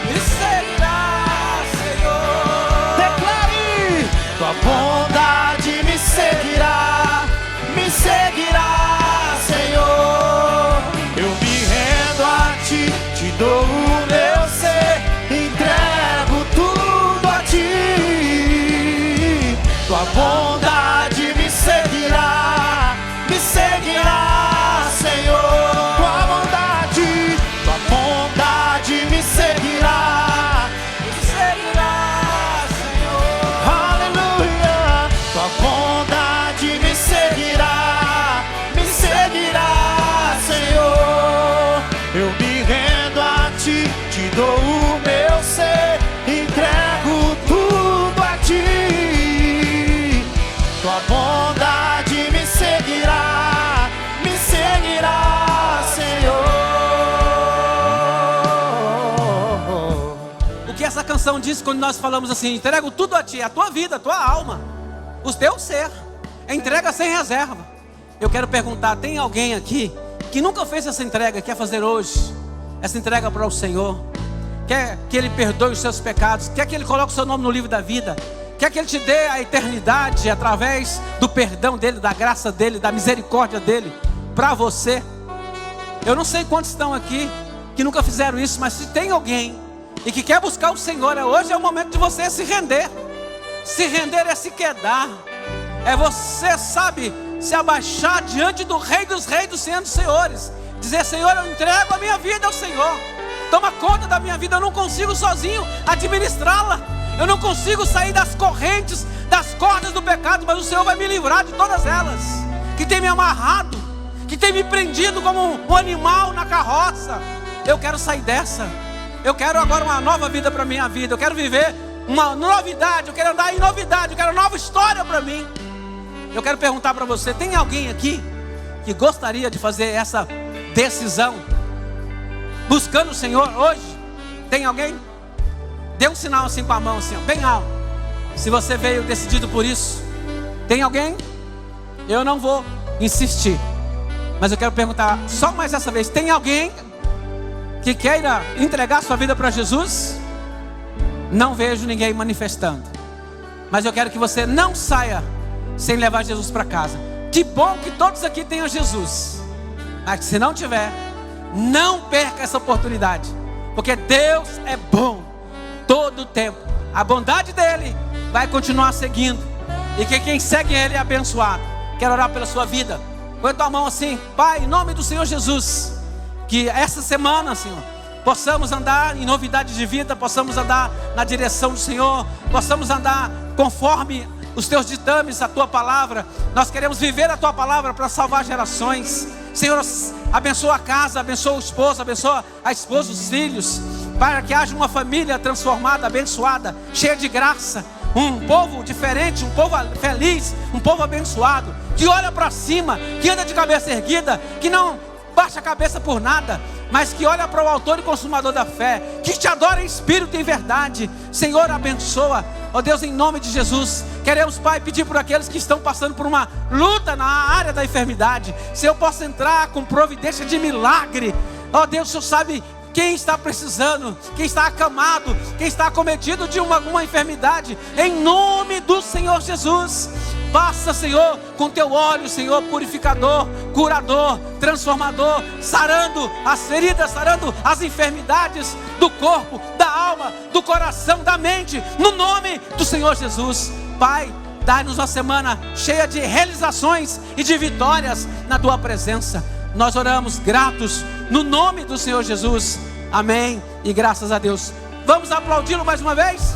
Me seguirá, Senhor. Declare: tua bondade me seguirá. Me seguirá, Senhor. Eu me rendo a ti, te dou o meu ser, entrego tudo a ti. Tua bondade me seguirá, Senhor. Tua bondade me seguirá, Senhor. Aleluia. Tua bondade me seguirá, Senhor. Eu me rendo a ti, te dou o meu ser, entrego tudo a ti. Tua bondade me seguirá, Senhor. canção diz quando nós falamos assim: entrego tudo a ti, a tua vida, a tua alma, o teu ser, entrega sem reserva. Eu quero perguntar, tem alguém aqui que nunca fez essa entrega, quer fazer hoje essa entrega para o Senhor? Quer que Ele perdoe os seus pecados, quer que Ele coloque o seu nome no livro da vida, quer que Ele te dê a eternidade através do perdão dEle, da graça dEle, da misericórdia dEle para você? Eu não sei quantos estão aqui que nunca fizeram isso, mas se tem alguém e que quer buscar o Senhor, hoje é o momento de você se render. Se render é se quedar, é você, sabe, se abaixar diante do Rei dos Reis, do Senhor dos Senhores, dizer: Senhor, eu entrego a minha vida ao Senhor, toma conta da minha vida. Eu não consigo sozinho administrá-la, eu não consigo sair das correntes, das cordas do pecado, mas o Senhor vai me livrar de todas elas, que tem me amarrado, que tem me prendido como um animal na carroça. Eu quero sair dessa, eu quero agora uma nova vida para a minha vida, eu quero viver uma novidade, eu quero andar em novidade, eu quero uma nova história para mim. Eu quero perguntar para você, tem alguém aqui que gostaria de fazer essa decisão, buscando o Senhor hoje? Tem alguém? Dê um sinal assim com a mão, assim, bem alto, se você veio decidido por isso. Tem alguém? Eu não vou insistir, mas eu quero perguntar só mais essa vez, tem alguém que queira entregar sua vida para Jesus? Não vejo ninguém manifestando, mas eu quero que você não saia sem levar Jesus para casa. Que bom que todos aqui tenham Jesus, mas se não tiver, não perca essa oportunidade, porque Deus é bom todo o tempo. A bondade dele vai continuar seguindo, e que quem segue ele é abençoado. Quero orar pela sua vida. Põe tua mão assim: Pai, em nome do Senhor Jesus, que essa semana, Senhor, possamos andar em novidade de vida, possamos andar na direção do Senhor, possamos andar conforme os teus ditames, a tua palavra. Nós queremos viver a tua palavra para salvar gerações. Senhor, abençoa a casa, abençoa o esposo, abençoa a esposa, os filhos, para que haja uma família transformada, abençoada, cheia de graça, um povo diferente, um povo feliz, um povo abençoado, que olha para cima, que anda de cabeça erguida, que não baixa a cabeça por nada, mas que olha para o autor e consumador da fé, que te adora em espírito e em verdade. Senhor, abençoa, ó Deus, em nome de Jesus. Queremos, Pai, pedir por aqueles que estão passando por uma luta na área da enfermidade, se eu posso entrar com providência de milagre. Ó Deus, o Senhor sabe quem está precisando, quem está acamado, quem está acometido de uma enfermidade. Em nome do Senhor Jesus, passa, Senhor, com teu óleo, Senhor, purificador, curador, transformador, sarando as feridas, sarando as enfermidades do corpo, da alma, do coração, da mente, no nome do Senhor Jesus. Pai, dá-nos uma semana cheia de realizações e de vitórias na tua presença. Nós oramos gratos no nome do Senhor Jesus. Amém e graças a Deus. Vamos aplaudi-lo mais uma vez?